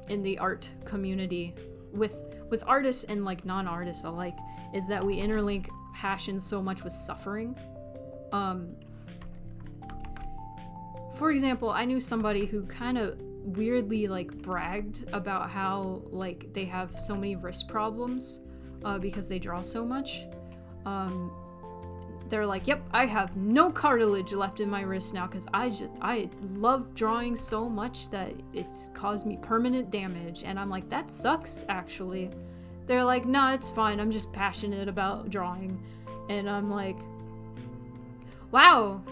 S1: in the art community with artists and like non-artists alike, is that we interlink passion so much with suffering. For example, I knew somebody who kind of weirdly like bragged about how like they have so many wrist problems because they draw so much. They're like, yep, I have no cartilage left in my wrist now because I love drawing so much that it's caused me permanent damage. And I'm like, that sucks, actually. They're like, nah, it's fine, I'm just passionate about drawing. And I'm like, wow.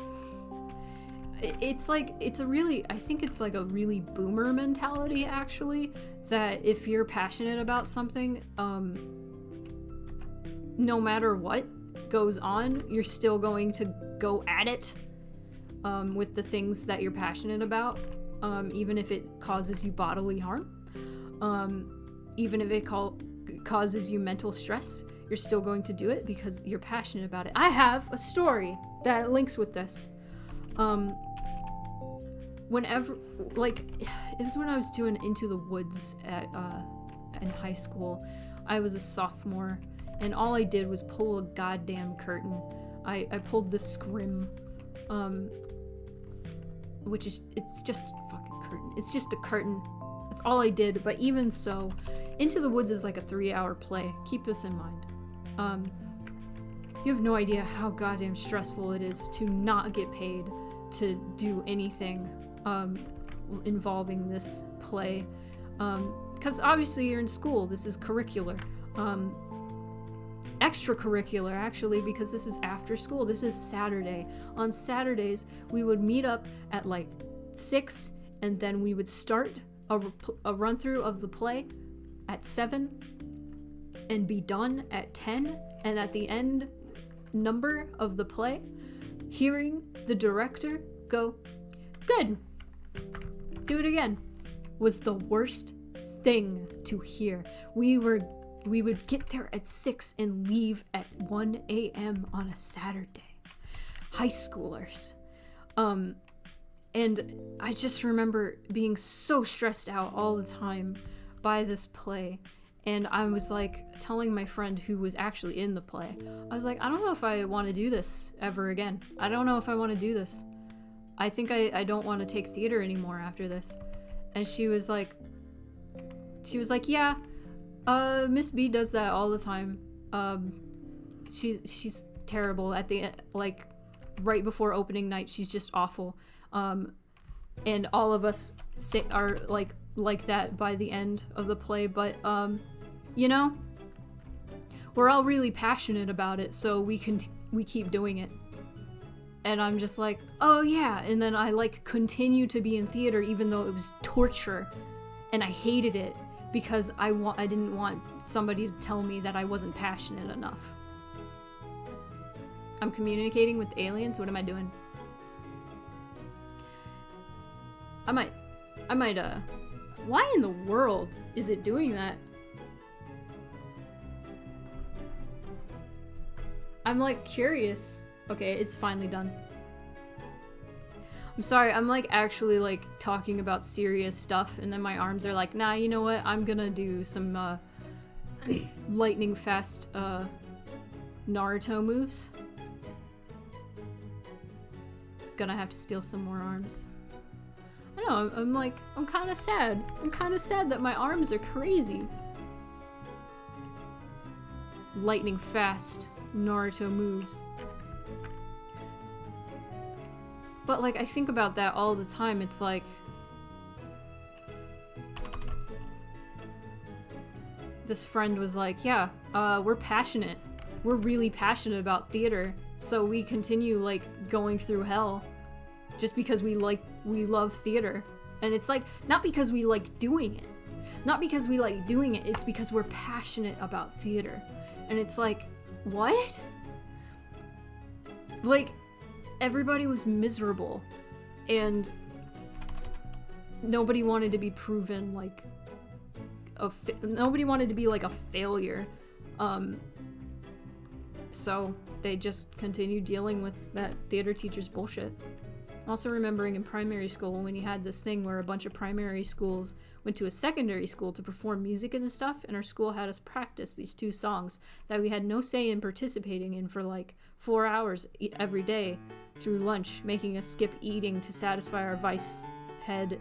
S1: It's like, I think it's like a really boomer mentality, actually, that if you're passionate about something, no matter what goes on, you're still going to go at it with the things that you're passionate about, even if it causes you bodily harm, even if it causes you mental stress, you're still going to do it because you're passionate about it. I have a story that links with this. Whenever, like, it was when I was doing Into the Woods in high school. I was a sophomore, and all I did was pull a goddamn curtain. I pulled the scrim, which is, it's just a fucking curtain. It's just a curtain. That's all I did, but even so, Into the Woods is like a 3-hour play. Keep this in mind. You have no idea how goddamn stressful it is to not get paid to do anything involving this play. Because obviously you're in school. This is curricular. Extracurricular, actually, because this was after school. This is Saturday. On Saturdays, we would meet up at like 6, and then we would start a run-through of the play at 7 and be done at 10. And at the end number of the play, hearing the director go, "Good, do it again," was the worst thing to hear. We would get there at 6 and leave at 1 a.m. on a Saturday. High schoolers. And I just remember being so stressed out all the time by this play. And I was like telling my friend who was actually in the play, I was like, I don't know if I want to do this ever again. I don't know if I want to do this. I think I don't want to take theater anymore after this. And she was like, yeah, Miss B does that all the time. She's terrible at the end, like right before opening night. She's just awful. And all of us are like that by the end of the play. But you know, we're all really passionate about it, so we keep doing it. And I'm just like, oh yeah, and then I like continue to be in theater even though it was torture, and I hated it because I didn't want somebody to tell me that I wasn't passionate enough. I'm communicating with aliens. What am I doing? I might, why in the world is it doing that? I'm like curious. Okay, it's finally done. I'm sorry, I'm like actually like talking about serious stuff and then my arms are like, nah, you know what? I'm gonna do some lightning fast Naruto moves. Gonna have to steal some more arms. I know, I'm kind of sad. I'm kind of sad that my arms are crazy. Lightning fast Naruto moves. But like, I think about that all the time. It's like, this friend was like, yeah, we're passionate. We're really passionate about theater. So we continue like going through hell just because we love theater. And it's like, not because we like doing it. Not because we like doing it, it's because we're passionate about theater. And it's like, what? Like, everybody was miserable. And nobody wanted to be proven like nobody wanted to be like a failure. So they just continued dealing with that theater teacher's bullshit. Also remembering in primary school when you had this thing where a bunch of primary schools went to a secondary school to perform music and stuff, and our school had us practice these 2 songs that we had no say in participating in for like 4 hours every day through lunch, making us skip eating to satisfy our vice head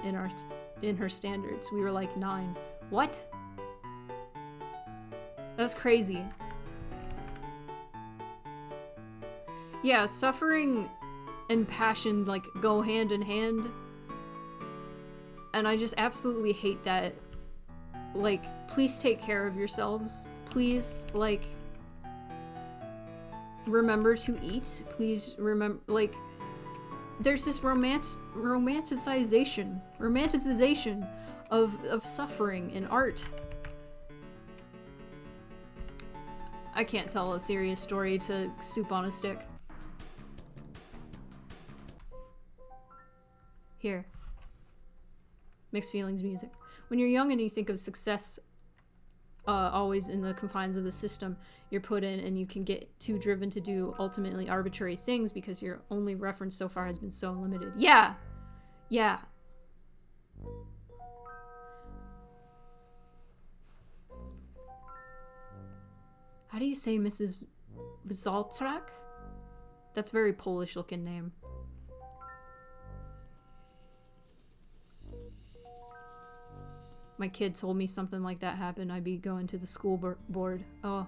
S1: in her standards. We were like 9. What? That's crazy. Yeah, suffering and passion like go hand in hand, and I just absolutely hate that. Like, please take care of yourselves. Please, like, remember to eat. Please remember, like, there's this romanticization of suffering in art. I can't tell a serious story to soup on a stick. Here. Mixed feelings music. When you're young and you think of success always in the confines of the system you're put in, and you can get too driven to do ultimately arbitrary things because your only reference so far has been so limited. Yeah! Yeah. How do you say Mrs. Zaltrak? That's a very Polish looking name. My kid told me something like that happened, I'd be going to the school board. Oh.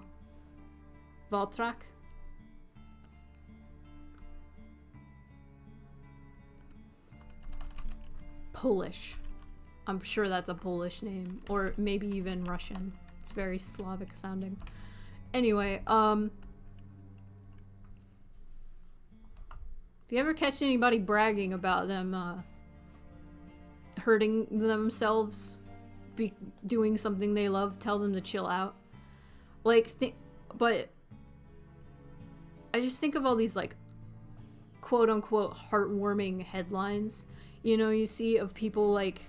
S1: Valtrak? Polish. I'm sure that's a Polish name. Or maybe even Russian. It's very Slavic sounding. Anyway, if you ever catch anybody bragging about them, hurting themselves, doing something they love, tell them to chill out. Like, but I just think of all these, like, quote-unquote heartwarming headlines, you know, you see of people, like,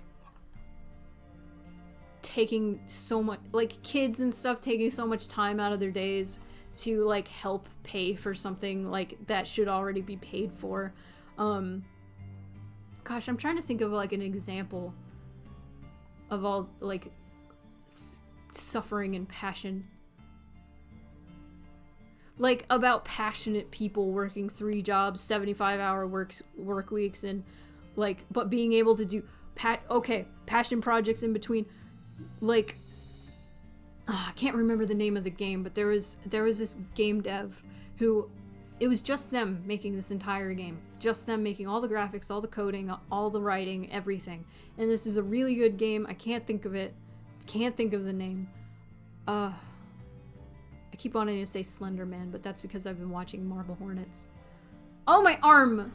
S1: taking so much, like, kids and stuff taking so much time out of their days to, like, help pay for something, like, that should already be paid for. Gosh, I'm trying to think of, like, an example of all, like, suffering and passion. Like, about passionate people working 3 jobs, 75-hour work weeks, and, like, but being able to do, passion projects in between. Like, I can't remember the name of the game, but there was this game dev who, it was just them making this entire game. Just them making all the graphics, all the coding, all the writing, everything. And this is a really good game. I can't think of it. Can't think of the name. I I keep wanting to say Slender Man, but that's because I've been watching Marble Hornets. Oh, my arm!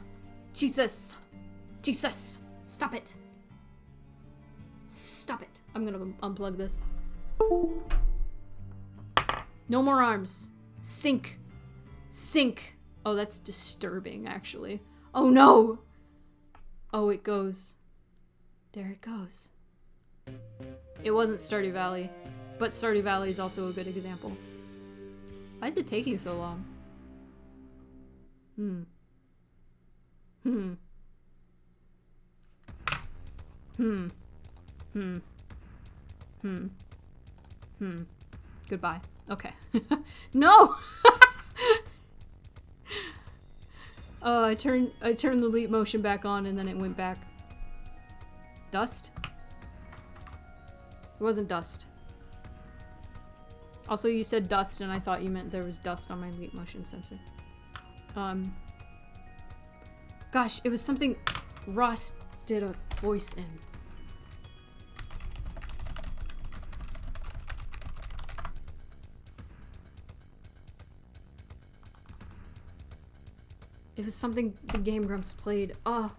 S1: Jesus! Jesus! Stop it! Stop it! I'm gonna unplug this. No more arms. Sink. Sink. Oh, that's disturbing, actually. Oh, no! Oh, it goes. There it goes. It wasn't Stardew Valley, but Stardew Valley is also a good example. Why is it taking so long? Goodbye. Okay. No! Oh, I turned the leap motion back on and then it went back. Dust? It wasn't dust. Also, you said dust and I thought you meant there was dust on my leap motion sensor. Gosh, it was something Ross did a voice in. It was something the Game Grumps played. Oh.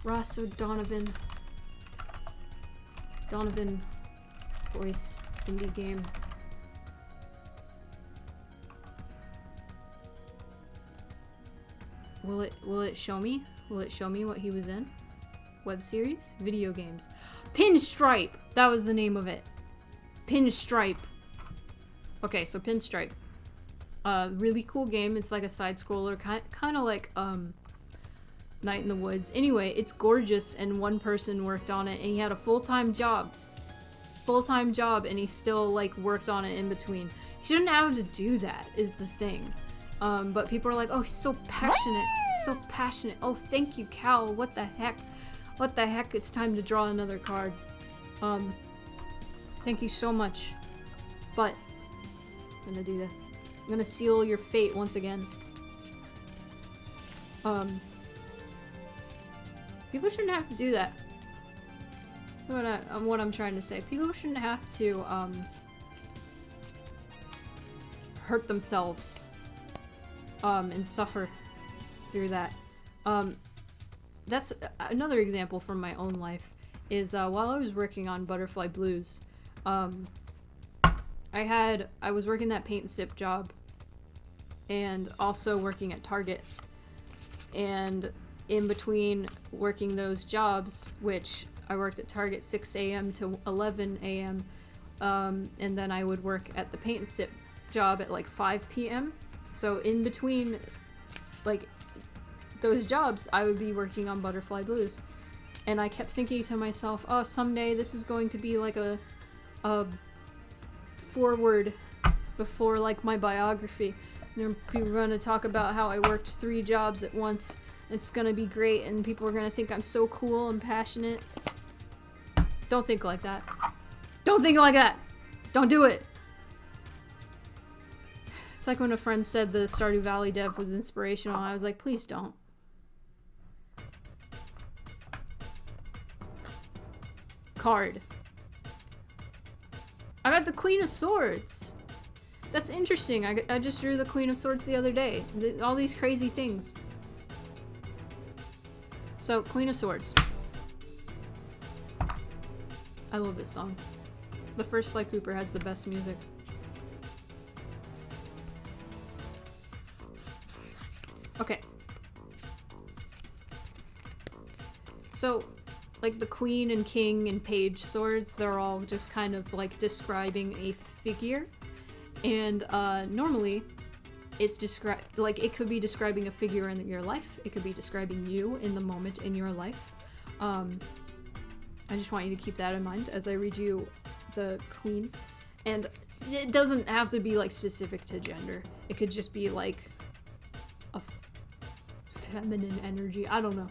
S1: Ross O'Donovan. Donovan voice indie game. Will it show me? Will it show me what he was in? Web series? Video games. Pinstripe! That was the name of it. Pinstripe. Okay, so Pinstripe. Really cool game. It's like a side scroller, kind of like Night in the Woods. Anyway, it's gorgeous, and one person worked on it, and he had a full-time job, and he still like worked on it in between. He shouldn't have to do that, is the thing. But people are like, oh, he's so passionate, so passionate. Oh, thank you, Cal. What the heck? What the heck? It's time to draw another card. Thank you so much. But I'm gonna do this. I'm gonna seal your fate once again. People shouldn't have to do that. That's what I'm trying to say. People shouldn't have to, hurt themselves, and suffer through that. That's another example from my own life, is, while I was working on Butterfly Blues, I was working that paint and sip job, and also working at Target, and in between working those jobs, which I worked at Target 6 a.m. to 11 a.m., and then I would work at the paint and sip job at like 5 p.m. So in between, like, those jobs, I would be working on Butterfly Blues. And I kept thinking to myself, oh, someday this is going to be like a forward before, like, my biography. And people are going to talk about how I worked 3 jobs at once. It's going to be great, and people are going to think I'm so cool and passionate. Don't think like that. Don't think like that! Don't do it! It's like when a friend said the Stardew Valley dev was inspirational, I was like, please don't. Card. I got the Queen of Swords. That's interesting. I just drew the Queen of Swords the other day. All these crazy things. So, Queen of Swords. I love this song. The first Sly Cooper has the best music. Okay. So, like the Queen and King and Page swords, they're all just kind of like describing a figure. And normally, it's it could be describing a figure in your life. It could be describing you in the moment in your life. I just want you to keep that in mind as I read you the Queen. And it doesn't have to be like specific to gender. It could just be like a feminine energy. I don't know.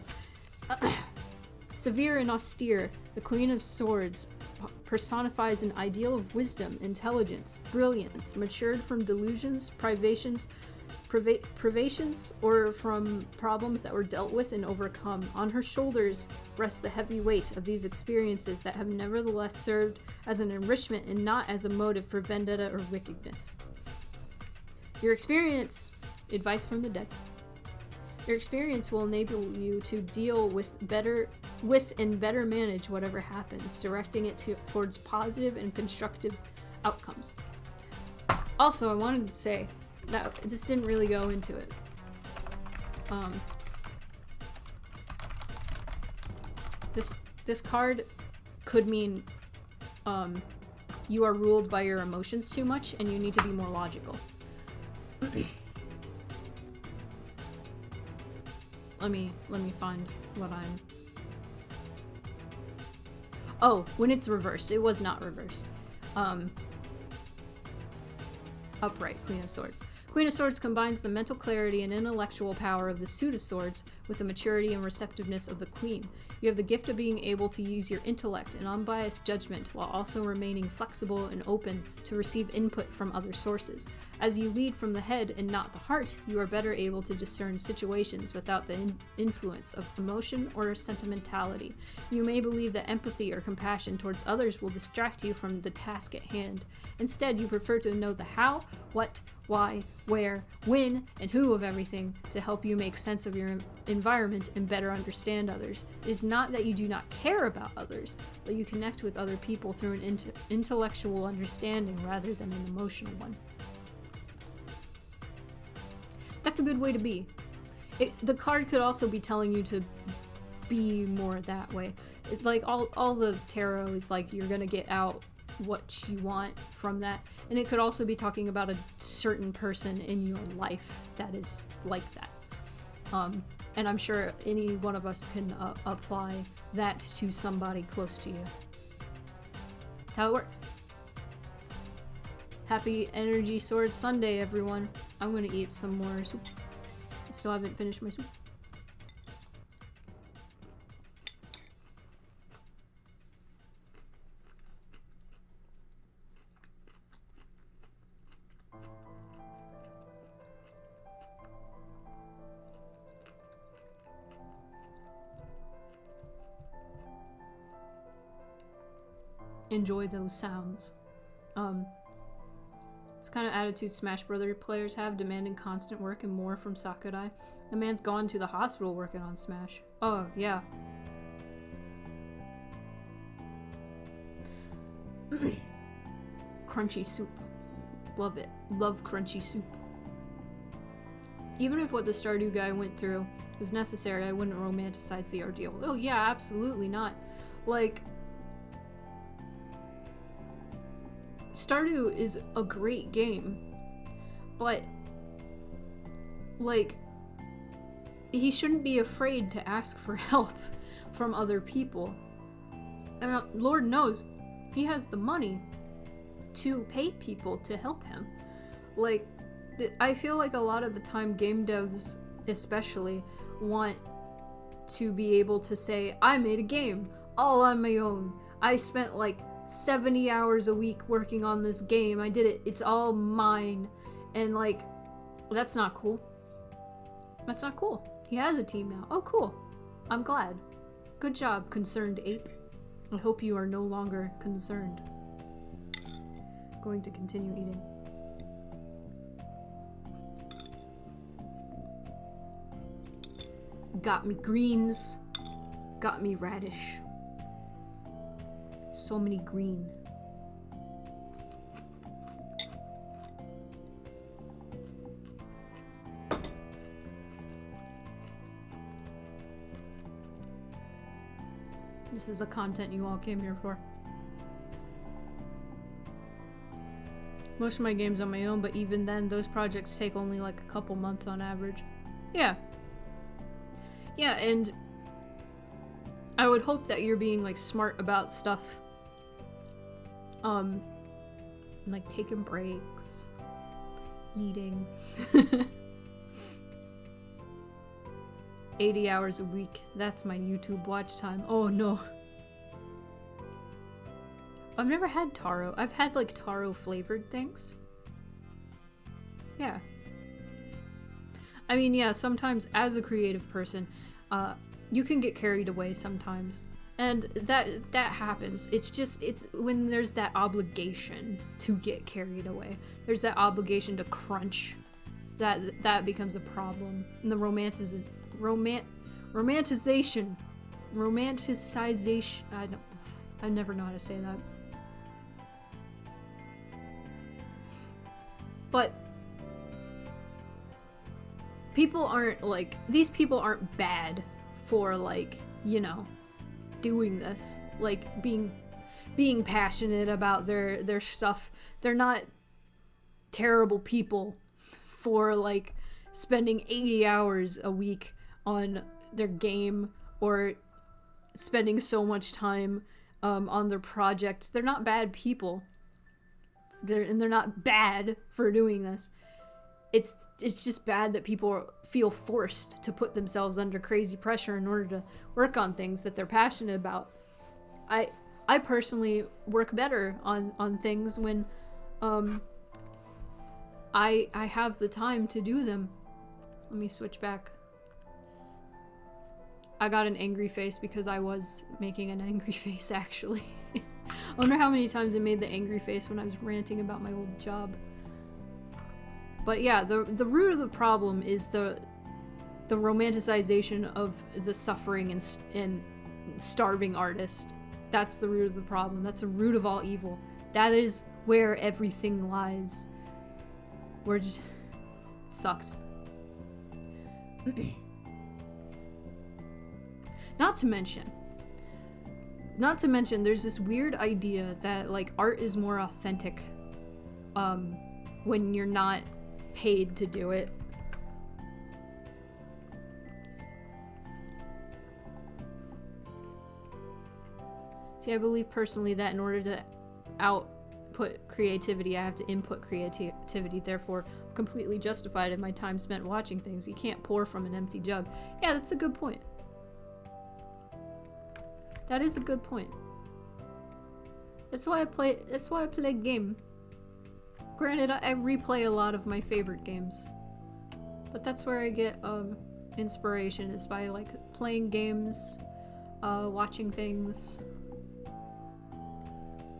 S1: Severe and austere, the Queen of Swords personifies an ideal of wisdom, intelligence, brilliance, matured from delusions, privations, or from problems that were dealt with and overcome. On her shoulders rests the heavy weight of these experiences that have nevertheless served as an enrichment and not as a motive for vendetta or wickedness. Your experience, advice from the dead. Your experience will enable you to deal with and better manage whatever happens, directing it towards positive and constructive outcomes. Also, I wanted to say that this didn't really go into it. This card could mean you are ruled by your emotions too much and you need to be more logical. Let me find what I'm... Oh, when it's reversed. It was not reversed. Upright, Queen of Swords. Queen of Swords combines the mental clarity and intellectual power of the Suit of Swords with the maturity and receptiveness of the Queen. You have the gift of being able to use your intellect and unbiased judgment while also remaining flexible and open to receive input from other sources. As you lead from the head and not the heart, you are better able to discern situations without the influence of emotion or sentimentality. You may believe that empathy or compassion towards others will distract you from the task at hand. Instead, you prefer to know the how, what, why, where, when, and who of everything to help you make sense of your environment and better understand others. It is not that you do not care about others, but you connect with other people through an intellectual understanding rather than an emotional one. That's a good way to be. The card could also be telling you to be more that way. It's like all the tarot is like you're gonna get out what you want from that, and it could also be talking about a certain person in your life that is like that. And I'm sure any one of us can apply that to somebody close to you. That's how it works. Happy Energy Sword Sunday, everyone. I'm gonna eat some more soup. I still haven't finished my soup. Enjoy those sounds. It's kind of attitude Smash Brothers players have, demanding constant work and more from Sakurai. The man's gone to the hospital working on Smash. Oh, yeah. Crunchy soup. Love it. Love crunchy soup. Even if what the Stardew guy went through was necessary, I wouldn't romanticize the ordeal. Oh yeah, absolutely not. Like, Stardew is a great game, but, like, he shouldn't be afraid to ask for help from other people. And Lord knows, he has the money to pay people to help him. Like, I feel like a lot of the time game devs especially want to be able to say, I made a game all on my own. I spent like 70 hours a week working on this game. I did it. It's all mine. And like, that's not cool. That's not cool. He has a team now. Oh, cool. I'm glad. Good job, concerned ape. I hope you are no longer concerned. Going to continue eating. Got me greens. Got me radish. So many green. This is the content you all came here for. Most of my games on my own, but even then, those projects take only like a couple months on average. Yeah. Yeah, and I would hope that you're being like smart about stuff. Like taking breaks, eating. 80 hours a week, that's my YouTube watch time. Oh no. I've never had taro. I've had like taro flavored things. Yeah. I mean, yeah, sometimes as a creative person, you can get carried away sometimes. And that happens. It's when there's that obligation to get carried away. There's that obligation to crunch that becomes a problem. And the romanticization, I never know how to say that. But people aren't like, these people aren't bad for, like, you know, doing this, like being passionate about their stuff. They're not terrible people for, like, spending 80 hours a week on their game or spending so much time on their project. They're not bad people. They're not bad for doing this. It's just bad that people feel forced to put themselves under crazy pressure in order to work on things that they're passionate about. I personally work better on things when I have the time to do them. Let me switch back. I got an angry face because I was making an angry face, actually. I wonder how many times I made the angry face when I was ranting about my old job. But yeah, the root of the problem is the romanticization of the suffering and starving artist. That's the root of the problem. That's the root of all evil. That is where everything lies. It sucks. Not to mention, there's this weird idea that, like, art is more authentic when you're not paid to do it. See, I believe personally that in order to output creativity, I have to input creativity. Therefore, I'm completely justified in my time spent watching things. You can't pour from an empty jug. Yeah, that's a good point. That is a good point. That's why I play game. Granted, I replay a lot of my favorite games, but that's where I get inspiration, is by, like, playing games, watching things,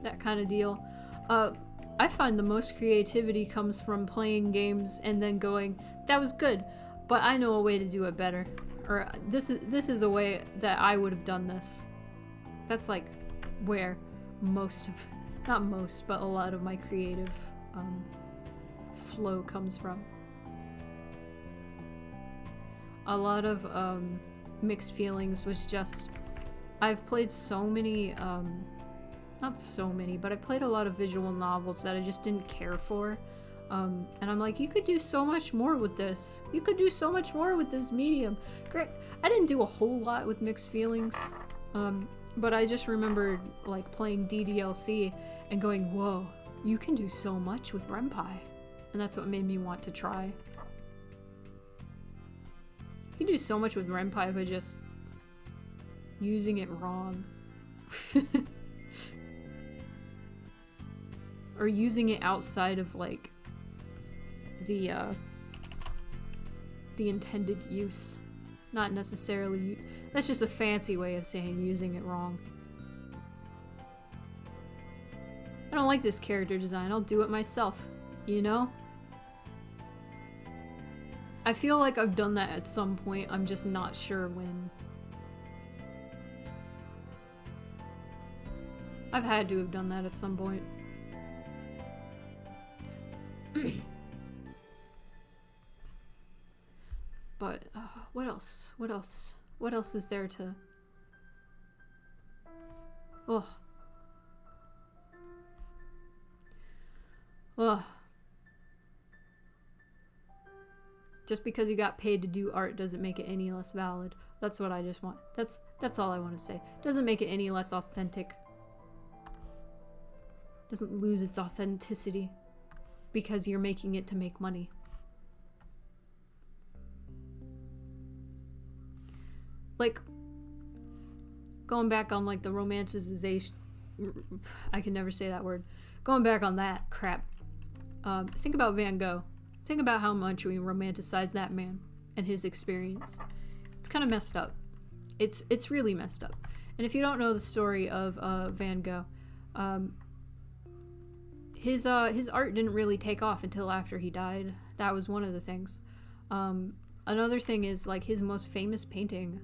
S1: that kind of deal. I find the most creativity comes from playing games and then going, that was good, but I know a way to do it better, or this is a way that I would have done this. That's, like, where not most, but a lot of my creative flow comes from. A lot of mixed feelings was just, I've played so many, not so many, but I played a lot of visual novels that I just didn't care for. And I'm like, you could do so much more with this. You could do so much more with this medium. Great. I didn't do a whole lot with mixed feelings. But I just remembered, like, playing DDLC and going, whoa, you can do so much with Ren'Py. And that's what made me want to try. You can do so much with Ren'Py by just using it wrong. Or using it outside of, like, the intended use. Not necessarily... That's just a fancy way of saying using it wrong. I don't like this character design. I'll do it myself, you know? I feel like I've done that at some point. I'm just not sure when. I've had to have done that at some point. But, what else? What else? What else is there to... Ugh. Ugh. Just because you got paid to do art doesn't make it any less valid. That's what I just want. That's all I want to say. Doesn't make it any less authentic. Doesn't lose its authenticity because you're making it to make money. Like, going back on, like, the romanticization... I can never say that word. Going back on that crap. Think about Van Gogh. Think about how much we romanticize that man and his experience. It's kind of messed up. It's really messed up. And if you don't know the story of Van Gogh, his art didn't really take off until after he died. That was one of the things. Another thing is, like, his most famous painting,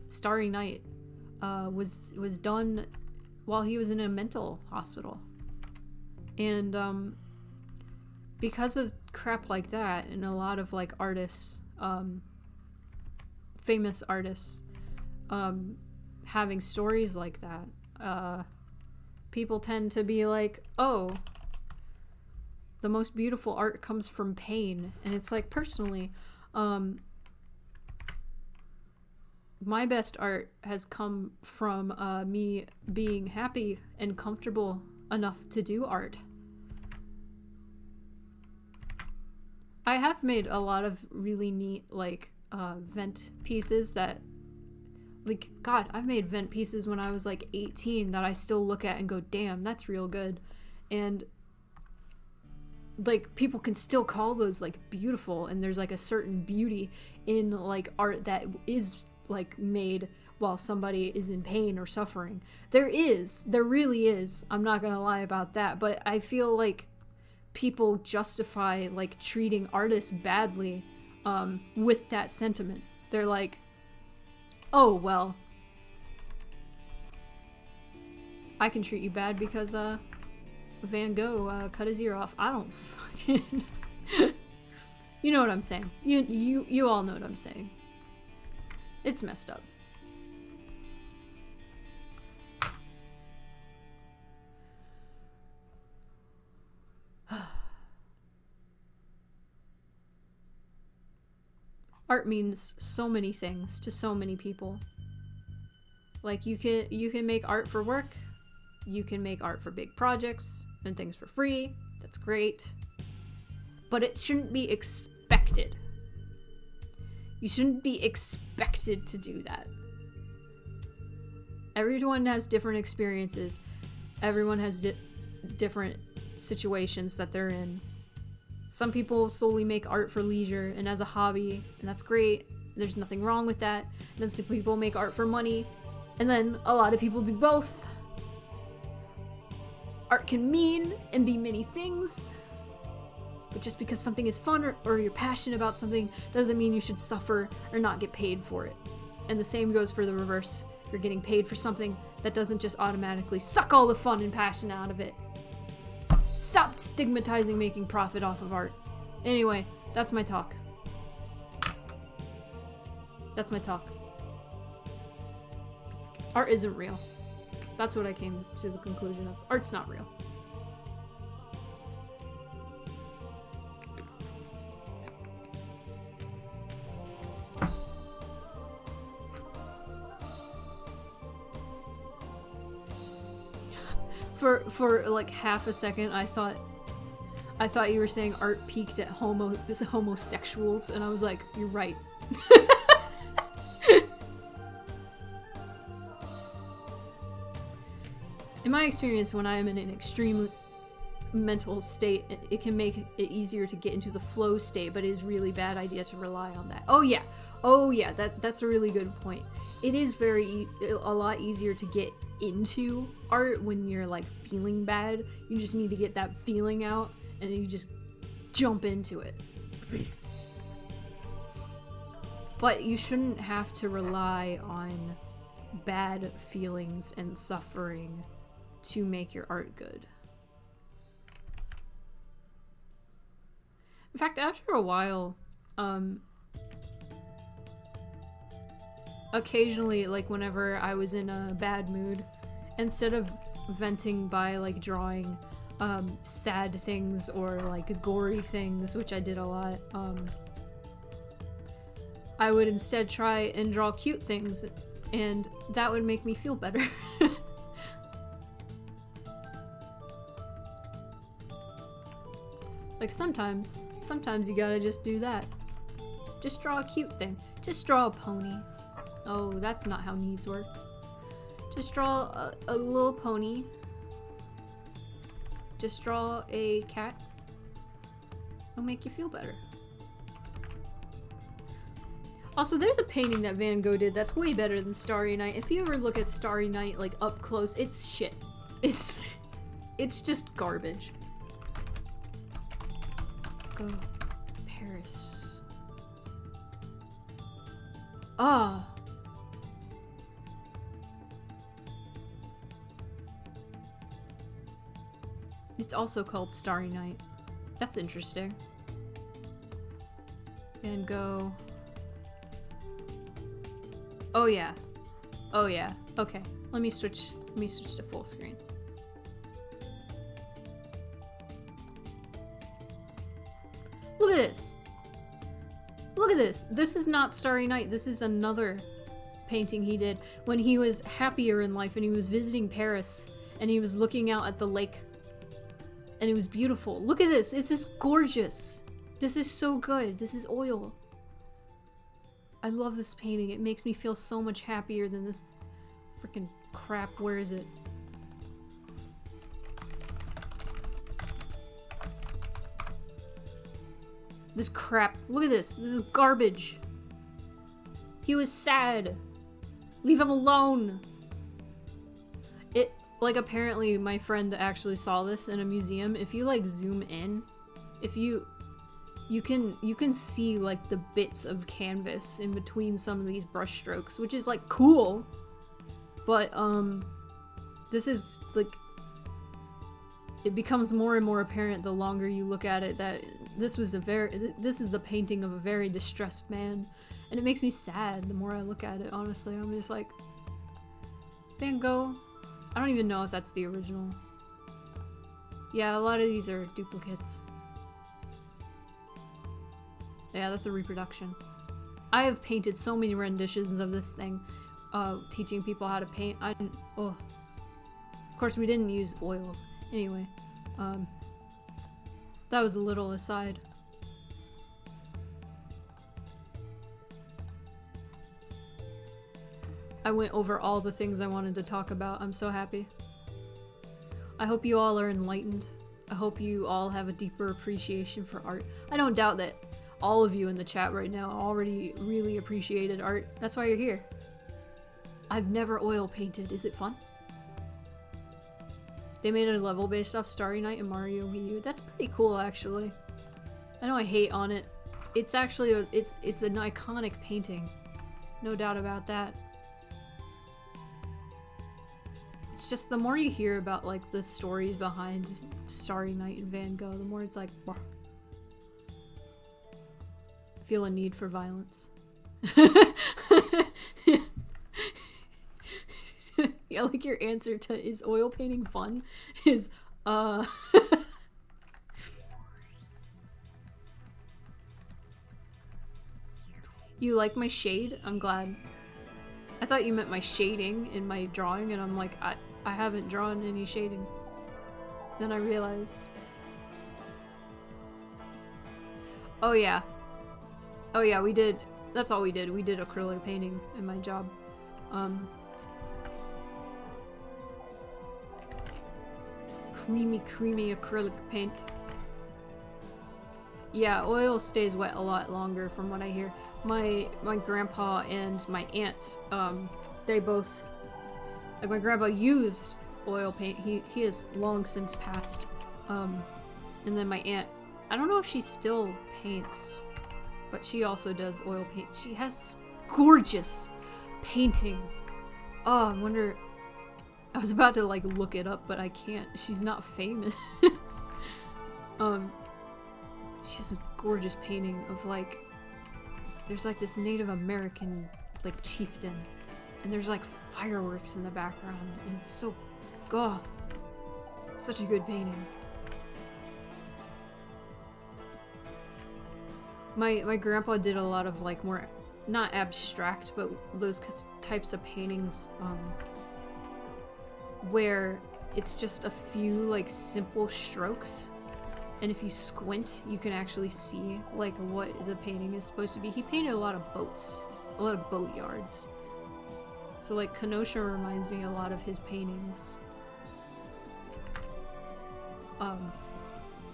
S1: Starry Night, was done while he was in a mental hospital. And because of crap like that, and a lot of, like, artists, famous artists, having stories like that, people tend to be like, oh, the most beautiful art comes from pain. And it's like, personally, my best art has come from me being happy and comfortable enough to do art. I have made a lot of really neat, like, vent pieces that, like, God, I've made vent pieces when I was, like, 18 that I still look at and go, damn, that's real good. And, like, people can still call those, like, beautiful, and there's, like, a certain beauty in, like, art that is, like, made while somebody is in pain or suffering. There really is. I'm not gonna lie about that, but I feel like people justify, like, treating artists badly with that sentiment. They're like, oh, well, I can treat you bad because Van Gogh cut his ear off. I don't fucking you know what I'm saying. You all know what I'm saying. It's messed up. Art means so many things to so many people. Like, you can make art for work, you can make art for big projects and things for free. That's great. But it shouldn't be expected. You shouldn't be expected to do that. Everyone has different experiences. Everyone has different situations that they're in. Some people solely make art for leisure and as a hobby, and that's great. There's nothing wrong with that. And then some people make art for money, and then a lot of people do both. Art can mean and be many things, but just because something is fun or you're passionate about something doesn't mean you should suffer or not get paid for it. And the same goes for the reverse. If you're getting paid for something, that doesn't just automatically suck all the fun and passion out of it. Stop stigmatizing making profit off of art. Anyway, that's my talk. That's my talk. Art isn't real. That's what I came to the conclusion of. Art's not real. For like half a second, I thought you were saying art peaked at homosexuals, and I was like, you're right. In my experience, when I am in an extreme mental state, it can make it easier to get into the flow state, but it is a really bad idea to rely on that. Oh yeah, that's a really good point. It is a lot easier to get into art when you're like feeling bad. You just need to get that feeling out, and then you just jump into it. But you shouldn't have to rely on bad feelings and suffering to make your art good. In fact, after a while, occasionally, like whenever I was in a bad mood, instead of venting by like drawing sad things or like gory things, which I did a lot, I would instead try and draw cute things, and that would make me feel better. Like sometimes you gotta just do that. Just draw a cute thing. Just draw a pony. Oh, that's not how knees work. Just draw a little pony. Just draw a cat. It'll make you feel better. Also, there's a painting that Van Gogh did that's way better than Starry Night. If you ever look at Starry Night like up close, it's shit. It's just garbage. Go. Paris. Ah! It's also called Starry Night. That's interesting. Van Gogh. Oh yeah. Oh yeah. Okay. Let me switch to full screen. Look at this. Look at this. This is not Starry Night. This is another painting he did when he was happier in life and he was visiting Paris and he was looking out at the lake. And it was beautiful. Look at this. This is gorgeous. This is so good. This is oil. I love this painting. It makes me feel so much happier than this freaking crap. Where is it? This crap. Look at this. This is garbage. He was sad. Leave him alone. It, like, apparently my friend actually saw this in a museum. If you, like, zoom in, if you can see, like, the bits of canvas in between some of these brush strokes, which is, like, cool. But, this is, like, it becomes more and more apparent the longer you look at it that this is the painting of a very distressed man. And it makes me sad the more I look at it, honestly. I'm just like, Van Gogh? I don't even know if that's the original. Yeah, a lot of these are duplicates. Yeah, that's a reproduction. I have painted so many renditions of this thing, teaching people how to paint. Of course, we didn't use oils. Anyway, that was a little aside. I went over all the things I wanted to talk about. I'm so happy. I hope you all are enlightened. I hope you all have a deeper appreciation for art. I don't doubt that all of you in the chat right now already really appreciated art. That's why you're here. I've never oil painted. Is it fun? They made a level based off Starry Night and Mario Wii U. That's pretty cool, actually. I know I hate on it. It's actually it's an iconic painting. No doubt about that. It's just the more you hear about, like, the stories behind Starry Night and Van Gogh, the more it's like, bah. I feel a need for violence. Yeah, like your answer to is oil painting fun is, You like my shade? I'm glad. I thought you meant my shading in my drawing, and I'm like, I haven't drawn any shading. Then I realized. Oh yeah. Oh yeah, we did. That's all we did. We did acrylic painting in my job. Creamy acrylic paint. Yeah, oil stays wet a lot longer from what I hear. My grandpa and my aunt, they both, like, my grandpa used oil paint. He has long since passed. And then my aunt, I don't know if she still paints, but she also does oil paint. She has this gorgeous painting. Oh, I wonder, I was about to, like, look it up, but I can't. She's not famous. She has this gorgeous painting of, like, there's, like, this Native American, like, chieftain, and there's, like, fireworks in the background, and it's so, oh, such a good painting. My grandpa did a lot of, like, more, not abstract, but those types of paintings, where it's just a few, like, simple strokes. And if you squint, you can actually see, like, what the painting is supposed to be. He painted a lot of boats. A lot of boat yards. So, like, Kenosha reminds me a lot of his paintings.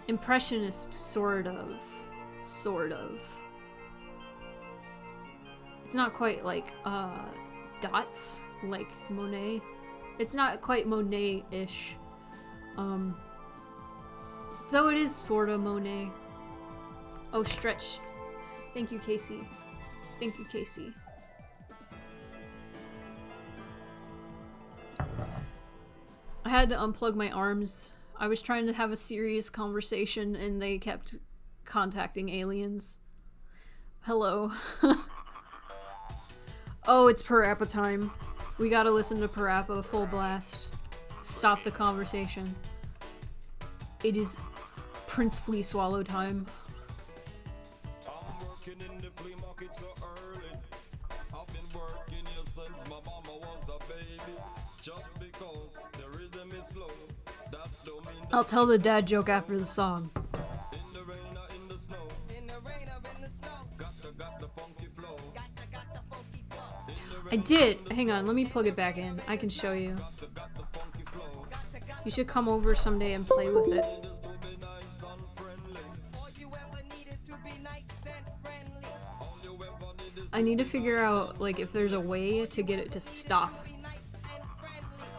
S1: Impressionist, sort of. Sort of. It's not quite, like, dots, like Monet. It's not quite Monet-ish. Though it is sort of Monet. Oh, stretch. Thank you, Casey. Thank you, Casey. I had to unplug my arms. I was trying to have a serious conversation and they kept contacting aliens. Hello. Oh, it's Parappa time. We gotta listen to Parappa full blast. Stop the conversation. It is Prince Flea Swallow time. I'll tell the dad joke after the song. I did! Hang on, let me plug it back in. I can show you. You should come over someday and play with it. I need to figure out, like, if there's a way to get it to stop.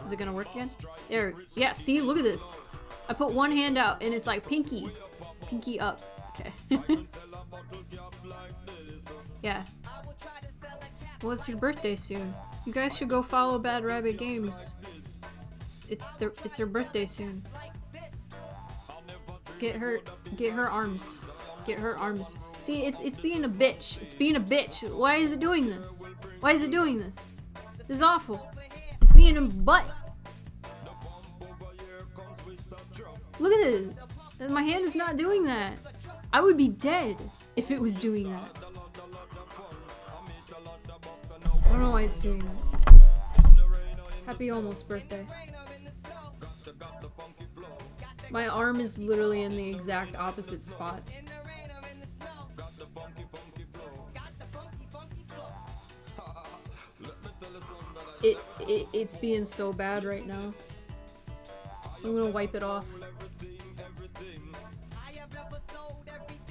S1: Is it gonna work again? There. Yeah, see? Look at this. I put one hand out and it's like pinky. Pinky up. Okay. Yeah. Well, it's your birthday soon. You guys should go follow Bad Rabbit Games. It's her birthday soon. Get her arms. Get her arms. See, it's being a bitch. It's being a bitch. Why is it doing this? Why is it doing this? This is awful. It's being a butt. Look at this. My hand is not doing that. I would be dead if it was doing that. I don't know why it's doing that. Happy almost birthday. My arm is literally in the exact opposite spot. It's being so bad right now. I'm gonna wipe it off.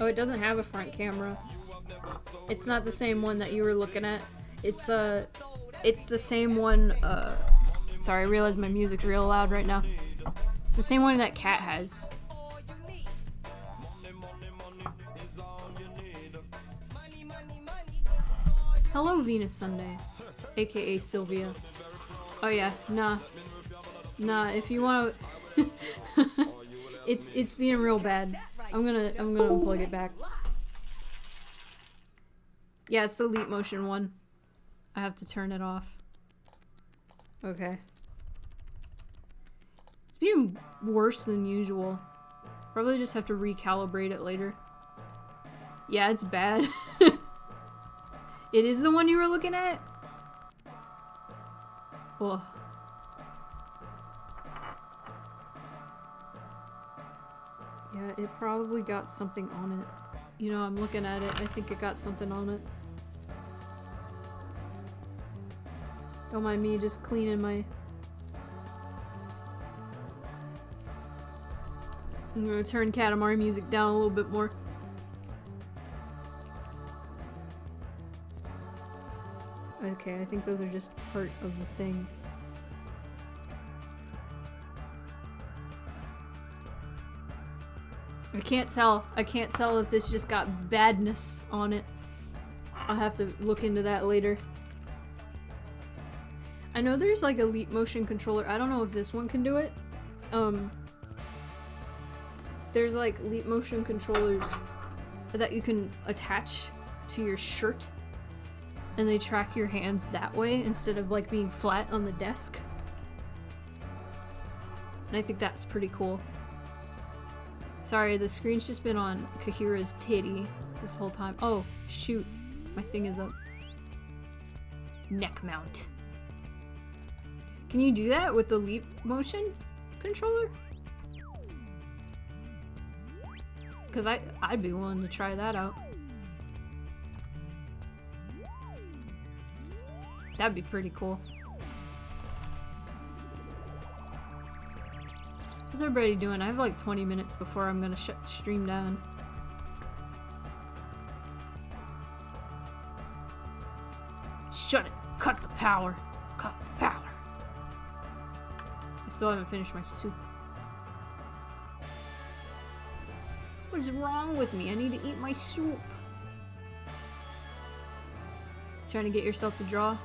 S1: Oh, it doesn't have a front camera. It's not the same one that you were looking at. It's the same one, sorry, I realize my music's real loud right now. It's the same one that Cat has. Hello, Venus Sunday, aka Sylvia. Oh yeah, nah, if you wanna, it's being real bad. I'm gonna unplug it back. Yeah, it's the Leap Motion one. I have to turn it off. Okay. It's being worse than usual. Probably just have to recalibrate it later. Yeah, it's bad. It is the one you were looking at? Ugh. Yeah, it probably got something on it. You know, I'm looking at it. I think it got something on it. Don't mind me just cleaning my... I'm gonna turn Katamari music down a little bit more. Okay, I think those are just part of the thing. I can't tell if this just got badness on it. I'll have to look into that later. I know there's like a Leap Motion controller. I don't know if this one can do it. There's like Leap Motion controllers that you can attach to your shirt and they track your hands that way instead of like being flat on the desk. And I think that's pretty cool. Sorry, the screen's just been on Kahira's titty this whole time. Oh, shoot. My thing is up. Neck mount. Can you do that with the Leap Motion controller? Because I'd be willing to try that out. That'd be pretty cool. What's everybody doing? I have like 20 minutes before I'm gonna shut the stream down. Shut it! Cut the power! Cut the power! I still haven't finished my soup. What is wrong with me? I need to eat my soup. Trying to get yourself to draw?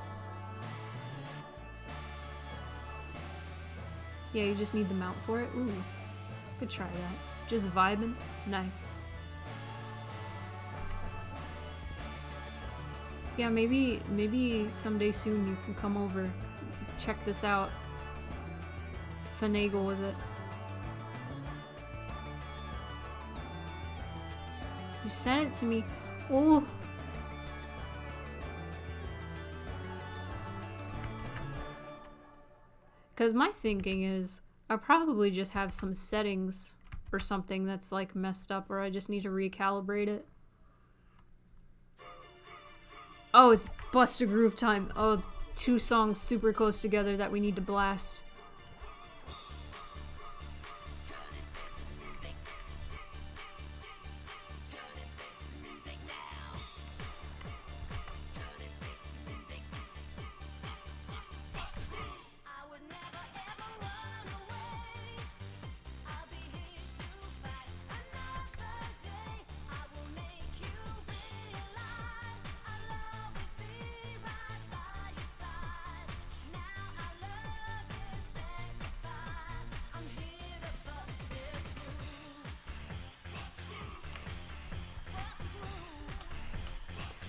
S1: Yeah, you just need the mount for it? Ooh. Could try that. Just vibing? Nice. Yeah, maybe someday soon you can come over, check this out, finagle with it. You sent it to me. Oh. Because my thinking is, I probably just have some settings or something that's like messed up, or I just need to recalibrate it. Oh, it's Bust a Groove time. Oh, 2 songs super close together that we need to blast.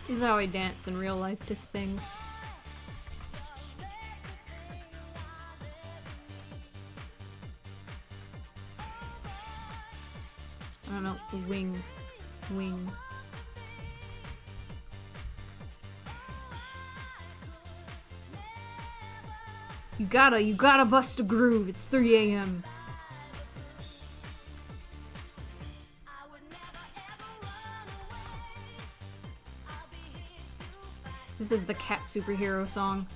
S1: This is how I dance in real life to things. I don't know, wing. You gotta bust a groove. It's 3 a.m. This is the cat superhero song.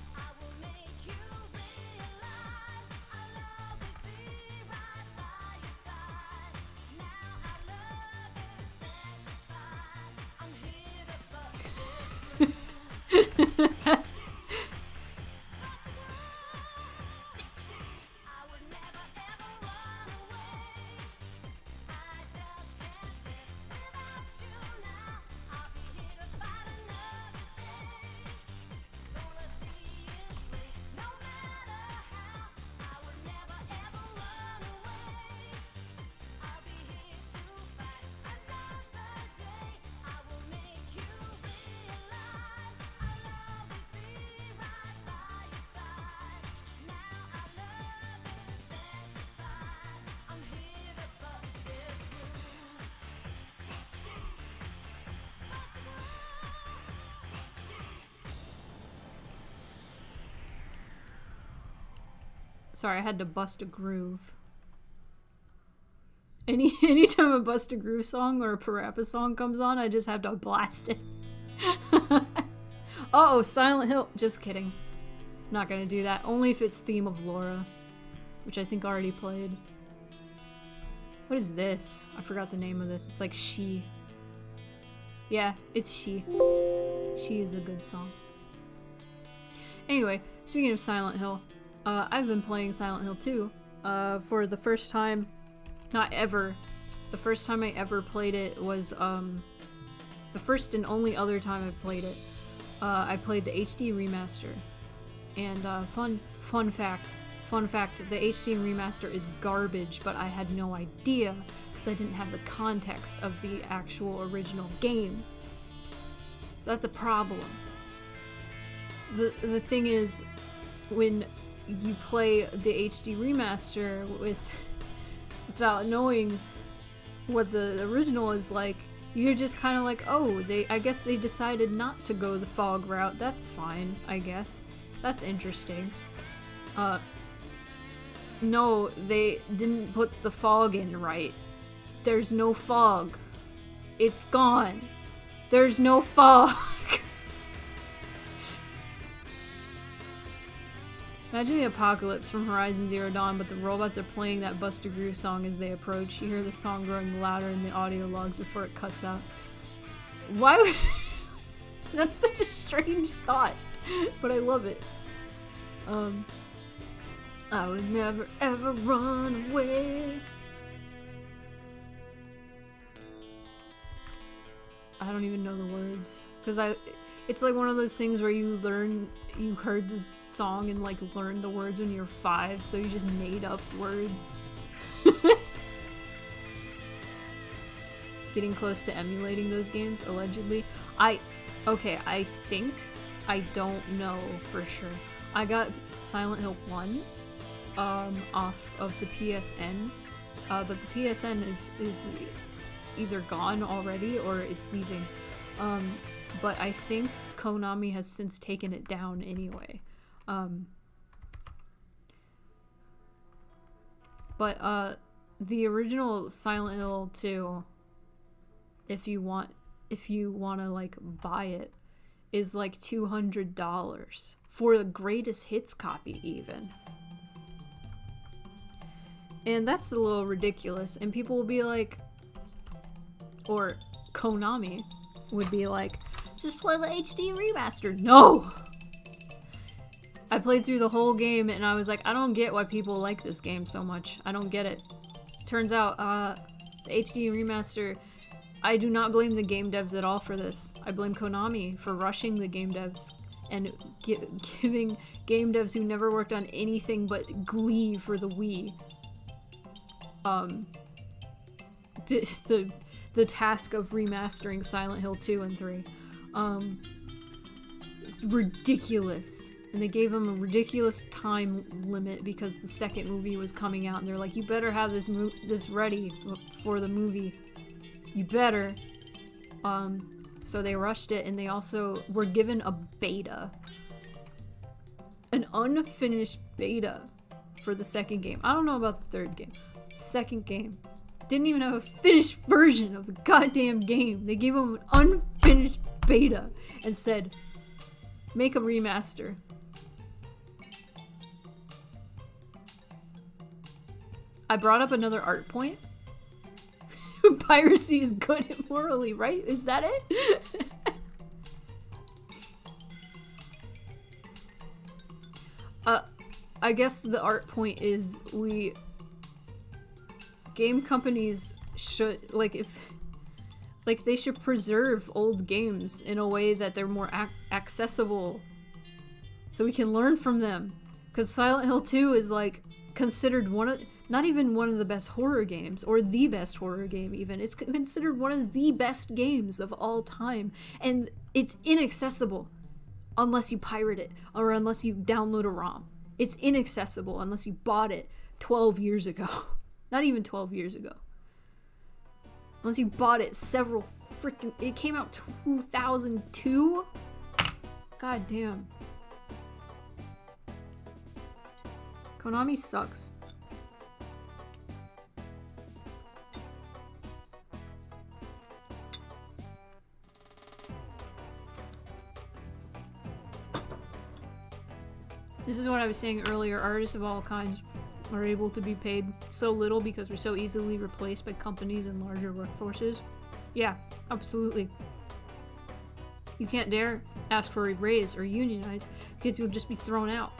S1: Sorry, I had to bust a groove. Anytime a Bust a Groove song or a Parappa song comes on, I just have to blast it. Uh-oh, Silent Hill. Just kidding. Not gonna do that. Only if it's Theme of Laura, which I think already played. What is this? I forgot the name of this. It's like She. Yeah, it's She. She is a good song. Anyway, speaking of Silent Hill, I've been playing Silent Hill 2 for the first time. Not ever. The first time I ever played it was the first and only other time I've played it. I played the HD remaster. And fun fact, the HD remaster is garbage, but I had no idea because I didn't have the context of the actual original game. So that's a problem. The thing is, when you play the HD remaster without knowing what the original is like, you're just kind of like, oh, I guess they decided not to go the fog route. That's fine, I guess. That's interesting. No, they didn't put the fog in right. There's no fog. It's gone. There's no fog. Imagine the apocalypse from Horizon Zero Dawn, but the robots are playing that Bust a Groove song as they approach. You hear the song growing louder in the audio logs before it cuts out. Why would... That's such a strange thought, but I love it. I would never ever run away. I don't even know the words. Because it's like one of those things where you heard this song and like learned the words when you're 5, so you just made up words. Getting close to emulating those games, allegedly. I think, I don't know for sure. I got Silent Hill 1 off of the PSN, but the PSN is either gone already or it's leaving. But I think Konami has since taken it down anyway. But the original Silent Hill 2, if you want to like buy it, is like $200 for the greatest hits copy even. And that's a little ridiculous, and people will be like, or Konami would be like, just play the HD remaster. No! I played through the whole game and I was like, I don't get why people like this game so much. I don't get it. Turns out, the HD remaster, I do not blame the game devs at all for this. I blame Konami for rushing the game devs and giving game devs who never worked on anything but Glee for the Wii the task of remastering Silent Hill 2 and 3. Ridiculous. And they gave them a ridiculous time limit because the second movie was coming out, and they're like, you better have this ready for the movie. You better. So they rushed it, and they also were given a beta. An unfinished beta for the second game. I don't know about the third game. Second game. Didn't even have a finished version of the goddamn game. They gave them an unfinished beta and said, make a remaster. I brought up another art point. Piracy is good and morally right? Is that it? I guess the art point is game companies should, they should preserve old games in a way that they're more accessible so we can learn from them. Because Silent Hill 2 is like considered not even one of the best horror games, or the best horror game even. It's considered one of the best games of all time. And it's inaccessible unless you pirate it, or unless you download a ROM. It's inaccessible unless you bought it 12 years ago. Not even 12 years ago. Unless you bought it it came out 2002? God damn. Konami sucks. This is what I was saying earlier. Artists of all kinds are able to be paid so little because we're so easily replaced by companies and larger workforces. Yeah, absolutely. You can't dare ask for a raise or unionize because you'll just be thrown out.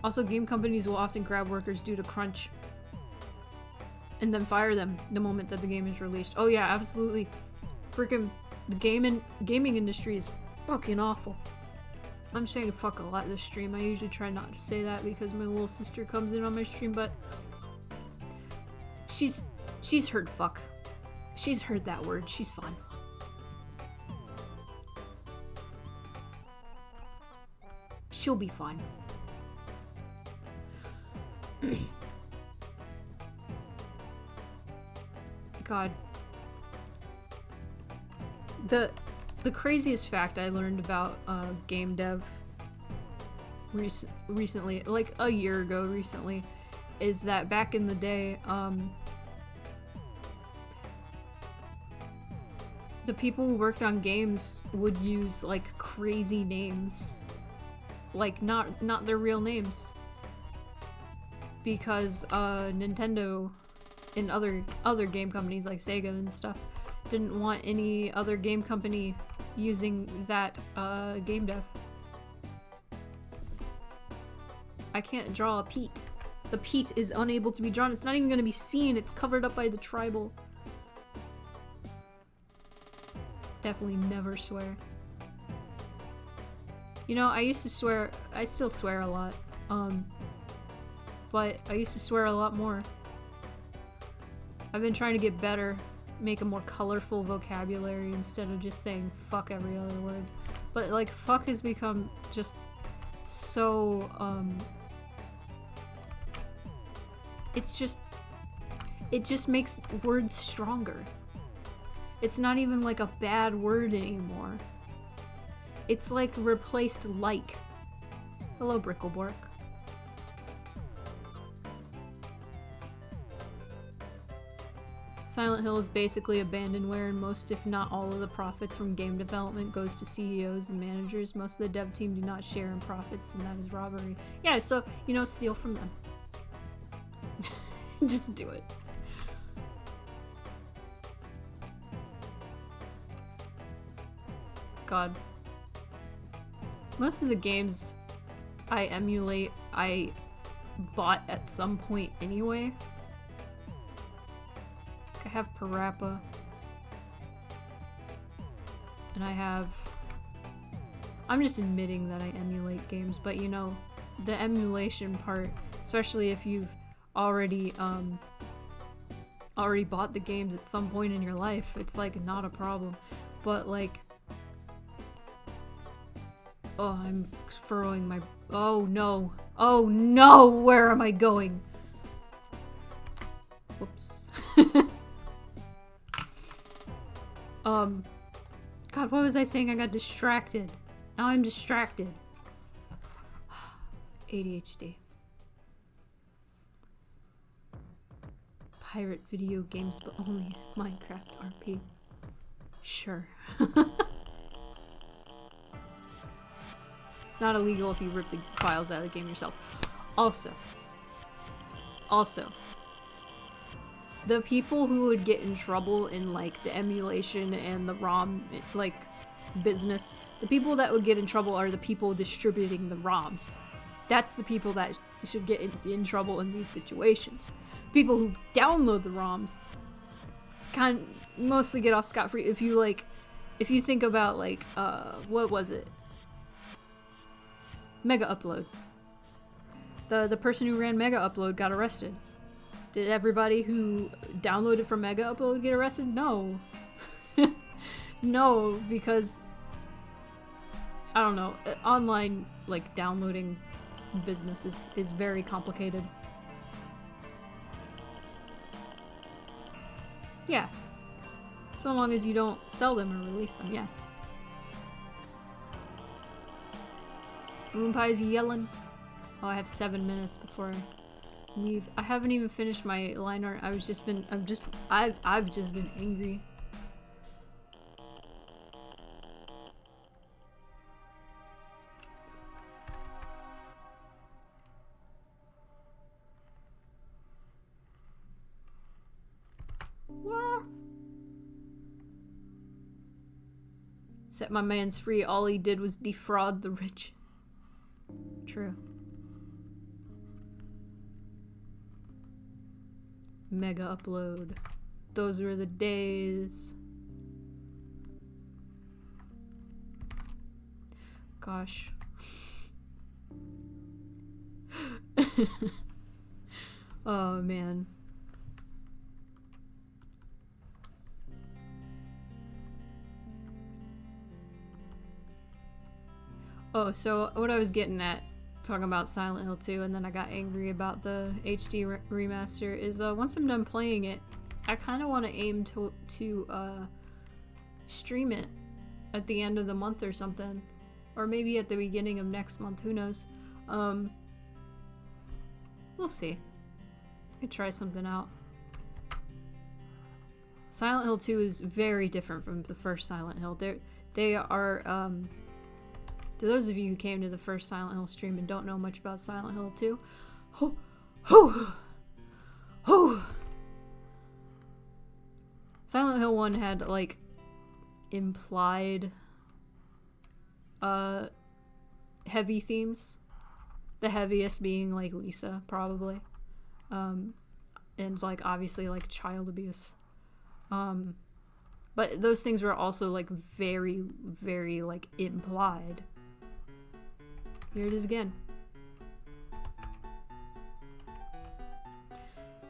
S1: Also, game companies will often grab workers due to crunch and then fire them the moment that the game is released. Oh yeah, absolutely. Freaking the gaming industry is fucking awful. I'm saying fuck a lot this stream. I usually try not to say that because my little sister comes in on my stream, but she's heard fuck. She's heard that word. She's fine. She'll be fine. God. The craziest fact I learned about game dev recently, like a year ago recently, is that back in the day, the people who worked on games would use like crazy names, like not their real names, because Nintendo and other game companies like Sega and stuff didn't want any other game company using that game dev. I can't draw a Pete. The Pete is unable to be drawn. It's not even going to be seen. It's covered up by the tribal. Definitely never swear. You know, I used to swear, I still swear a lot, but I used to swear a lot more. I've been trying to get better, make a more colorful vocabulary instead of just saying fuck every other word. But like, fuck has become just so, it just makes words stronger. It's not even like a bad word anymore. It's like replaced like. Hello, Bricklebork. Silent Hill is basically abandonware, and most, if not all, of the profits from game development goes to CEOs and managers. Most of the dev team do not share in profits, and that is robbery. Yeah, so, you know, steal from them. Just do it. God. Most of the games I emulate, I bought at some point anyway. I have Parappa. And I have... I'm just admitting that I emulate games, but you know, the emulation part, especially if you've already bought the games at some point in your life, it's like not a problem. But like... Oh, I'm furrowing my... Oh no. Oh no! Where am I going? Whoops. God, what was I saying? I got distracted. Now I'm distracted. ADHD. Pirate video games, but only Minecraft RP. Sure. It's not illegal if you rip the files out of the game yourself. Also, the people who would get in trouble in like the emulation and the ROM like business, the people that would get in trouble are the people distributing the ROMs. That's the people that should get in trouble in these situations. People who download the ROMs kind of mostly get off scot-free. If you think about like what was it? Mega Upload. The person who ran Mega Upload got arrested. Did everybody who downloaded from Mega Upload get arrested? No. No, because I don't know. Online like downloading business is very complicated. Yeah. So long as you don't sell them or release them, yeah. Moon Pie's yelling. Oh, I have 7 minutes before I leave. I haven't even finished my line art. I've just been angry. Wah. Set my mans free. All he did was defraud the rich. True. Mega Upload. Those were the days. Gosh. Oh man. Oh, so what I was getting at talking about Silent Hill 2 and then I got angry about the HD remaster is once I'm done playing it, I kind of want to aim to stream it at the end of the month or something, or maybe at the beginning of next month, who knows. We'll see. I could try something out. Silent Hill 2 is very different from the first Silent Hill. They are to those of you who came to the first Silent Hill stream and don't know much about Silent Hill 2, Silent Hill 1 had, like, implied, heavy themes. The heaviest being, like, Lisa, probably. And, like, obviously, like, child abuse. But those things were also like very, very like implied. Here it is again.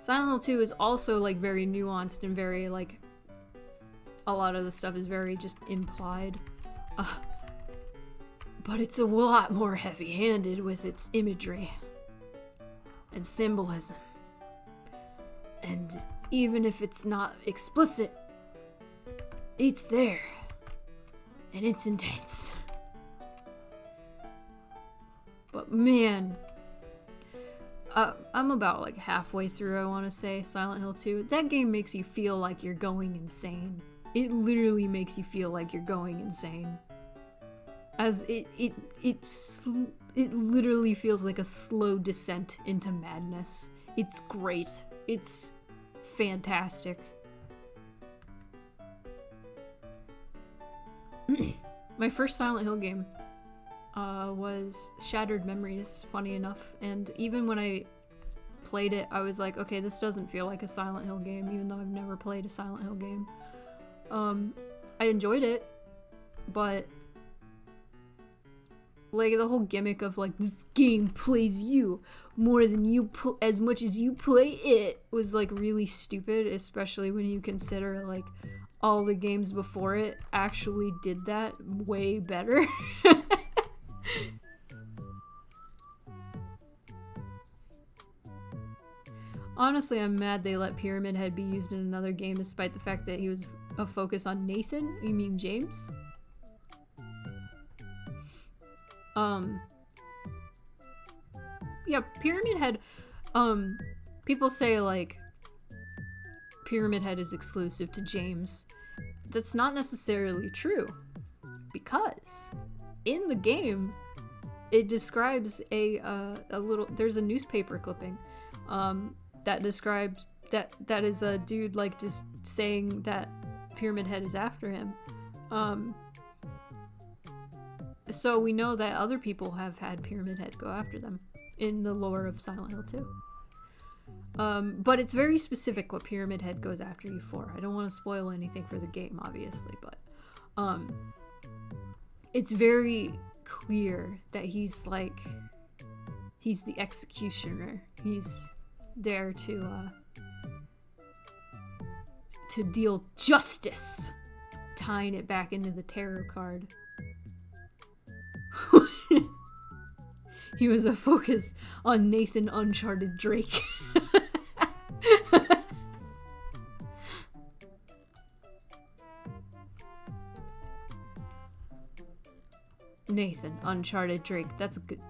S1: Silent Hill 2 is also like very nuanced and very like, a lot of the stuff is very just implied. But it's a lot more heavy-handed with its imagery and symbolism. And even if it's not explicit, it's there. And it's intense. But man, I'm about like halfway through, I want to say, Silent Hill 2. That game makes you feel like you're going insane. It literally makes you feel like you're going insane. As it literally feels like a slow descent into madness. It's great. It's fantastic. My first Silent Hill game was Shattered Memories, funny enough. And even when I played it, I was like, okay, this doesn't feel like a Silent Hill game, even though I've never played a Silent Hill game. I enjoyed it, but like the whole gimmick of like, this game plays you more than you as much as you play it was like really stupid, especially when you consider like all the games before it actually did that way better. Honestly, I'm mad they let Pyramid Head be used in another game despite the fact that he was a focus on Nathan. You mean James? Yeah, Pyramid Head, people say like Pyramid Head is exclusive to James. That's not necessarily true, because in the game it describes a little, there's a newspaper clipping that describes that is a dude like just saying that Pyramid Head is after him. So we know that other people have had Pyramid Head go after them in the lore of Silent Hill 2. But it's very specific what Pyramid Head goes after you for. I don't want to spoil anything for the game, obviously, but it's very clear that he's the executioner. He's there to deal justice, tying it back into the tarot card. He was a focus on Nathan Uncharted Drake. Nathan Uncharted Drake.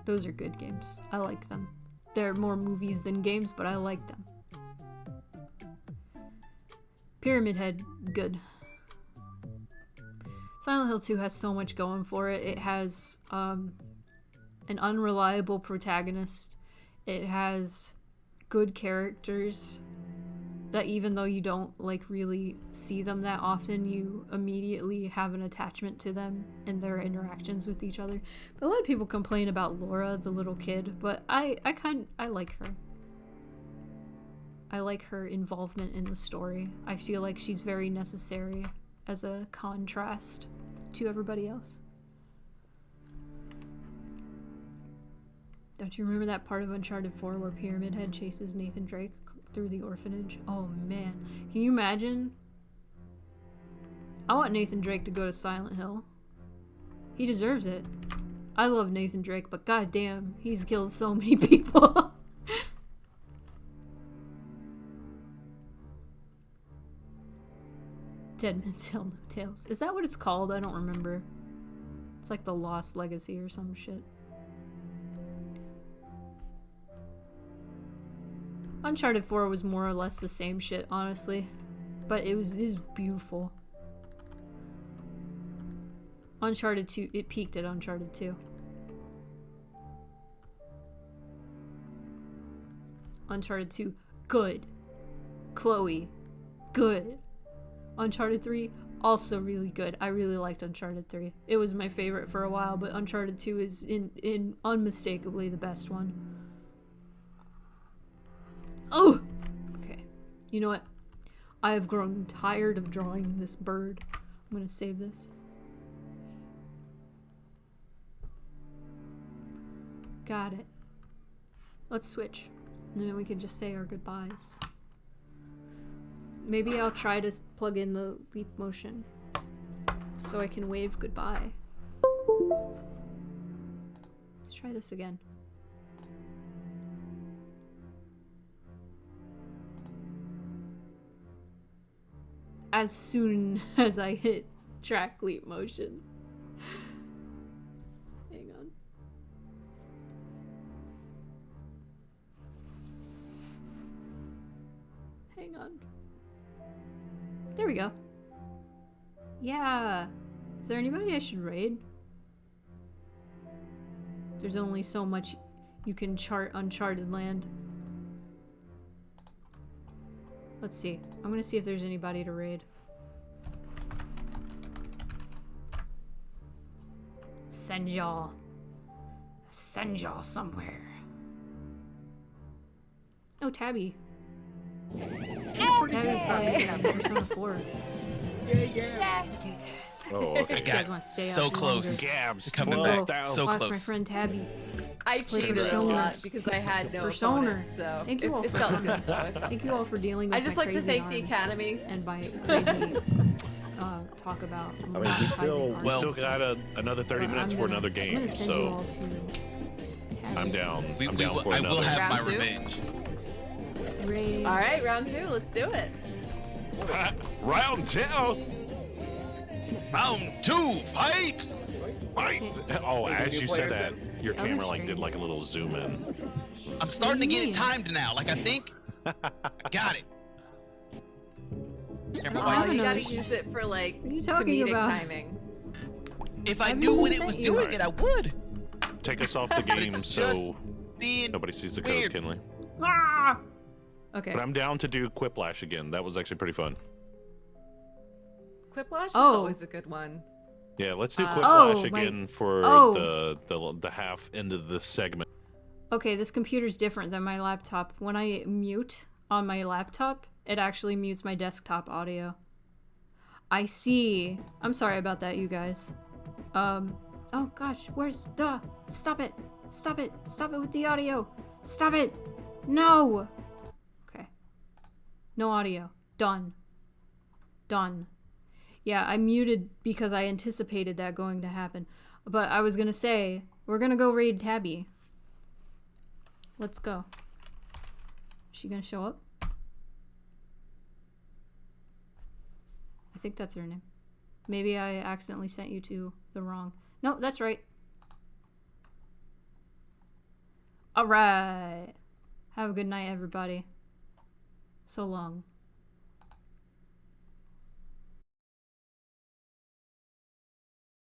S1: Those are good games. I like them. They're more movies than games, but I like them. Pyramid Head, good. Silent Hill 2 has so much going for it. It has an unreliable protagonist. It has good characters that even though you don't like really see them that often, you immediately have an attachment to them and their interactions with each other. But a lot of people complain about Laura, the little kid, but I like her. I like her involvement in the story. I feel like she's very necessary as a contrast to everybody else. Don't you remember that part of Uncharted 4 where Pyramid Head chases Nathan Drake through the orphanage? Oh man, can you imagine? I want Nathan Drake to go to Silent Hill. He deserves it. I love Nathan Drake, but goddamn, he's killed so many people. Dead Men Tell No Tales. Is that what it's called? I don't remember. It's like The Lost Legacy or some shit. Uncharted 4 was more or less the same shit, honestly. But it is beautiful. Uncharted 2, it peaked at Uncharted 2. Uncharted 2, good. Chloe, good. Uncharted 3, also really good. I really liked Uncharted 3. It was my favorite for a while, but Uncharted 2 is in unmistakably the best one. Oh! Okay. You know what? I have grown tired of drawing this bird. I'm gonna save this. Got it. Let's switch. And then we can just say our goodbyes. Maybe I'll try to plug in the leap motion so I can wave goodbye. Let's try this again. As soon as I hit track leap motion. Hang on. Hang on. There we go. Yeah. Is there anybody I should raid? There's only so much you can chart uncharted land. Let's see. I'm gonna see if there's anybody to raid. Send y'all. Send y'all somewhere. Oh, Tabby. Tabby's probably Persona 4.
S2: Yeah.
S3: Oh, okay.
S4: I got
S1: wanna stay
S4: so
S1: out
S4: close.
S3: Gabs,
S4: Coming
S3: well,
S4: back so
S1: Watch my
S4: close.
S1: friend Tabby.
S2: I cheated a
S1: Persona.
S2: lot because I had no
S1: Persona.
S2: opponent, so
S1: Thank you all
S2: it
S1: for
S2: felt good though. It felt
S1: Thank you
S2: good.
S1: all for dealing with
S2: I just
S1: my
S2: like to
S1: crazy
S2: thank the
S1: arms.
S2: Academy.
S1: And by crazy, talk about.
S3: I mean, we still,
S1: romanticizing
S3: we
S1: arms.
S3: still got another 30
S1: But
S3: minutes
S1: I'm
S3: for
S1: gonna-
S3: another
S1: I'm
S3: game,
S1: gonna send you all
S3: so
S1: to Tabby.
S3: I'm down. I'm
S4: I
S3: down for
S4: will
S3: another.
S4: have my
S2: Round two?
S4: revenge.
S1: Raid.
S2: All right, round 2. Let's do it.
S3: Round 2.
S4: Round 2, fight!
S3: Fight. Oh, as you said that, your
S1: The other
S3: camera like
S1: stream.
S3: did like a little zoom in.
S4: I'm starting to get
S1: mean?
S4: it timed now. Like I think I got it. Camera
S1: I
S4: white.
S1: don't
S2: You
S1: know.
S2: gotta use it for like
S1: What are you talking
S2: comedic
S1: about?
S2: timing.
S4: If I
S1: I've
S4: knew
S1: even
S4: when it
S1: sent
S4: was
S1: you.
S4: doing it, I would.
S3: Take us off the
S4: But
S3: game
S4: it's
S3: so
S4: just being
S3: nobody sees the
S4: weird.
S3: code, Kinley.
S1: Ah! Okay.
S3: But I'm down to do Quiplash again. That was actually pretty fun.
S2: Quiplash is
S1: Oh.
S2: always a good one.
S3: Yeah, let's do Quiplash
S1: Oh,
S3: again for
S1: Oh.
S3: the half end of the segment.
S1: Okay, this computer's different than my laptop. When I mute on my laptop, it actually mutes my desktop audio. I see. I'm sorry about that, you guys. Oh gosh, where's the... Stop it! Stop it! Stop it with the audio! Stop it! No! Okay. No audio. Done. Done. Yeah, I muted because I anticipated that going to happen. But I was gonna say, we're gonna go raid Tabby. Let's go. Is she gonna show up? I think that's her name. Maybe I accidentally sent you to the wrong... No, that's right. Alright. Have a good night, everybody. So long.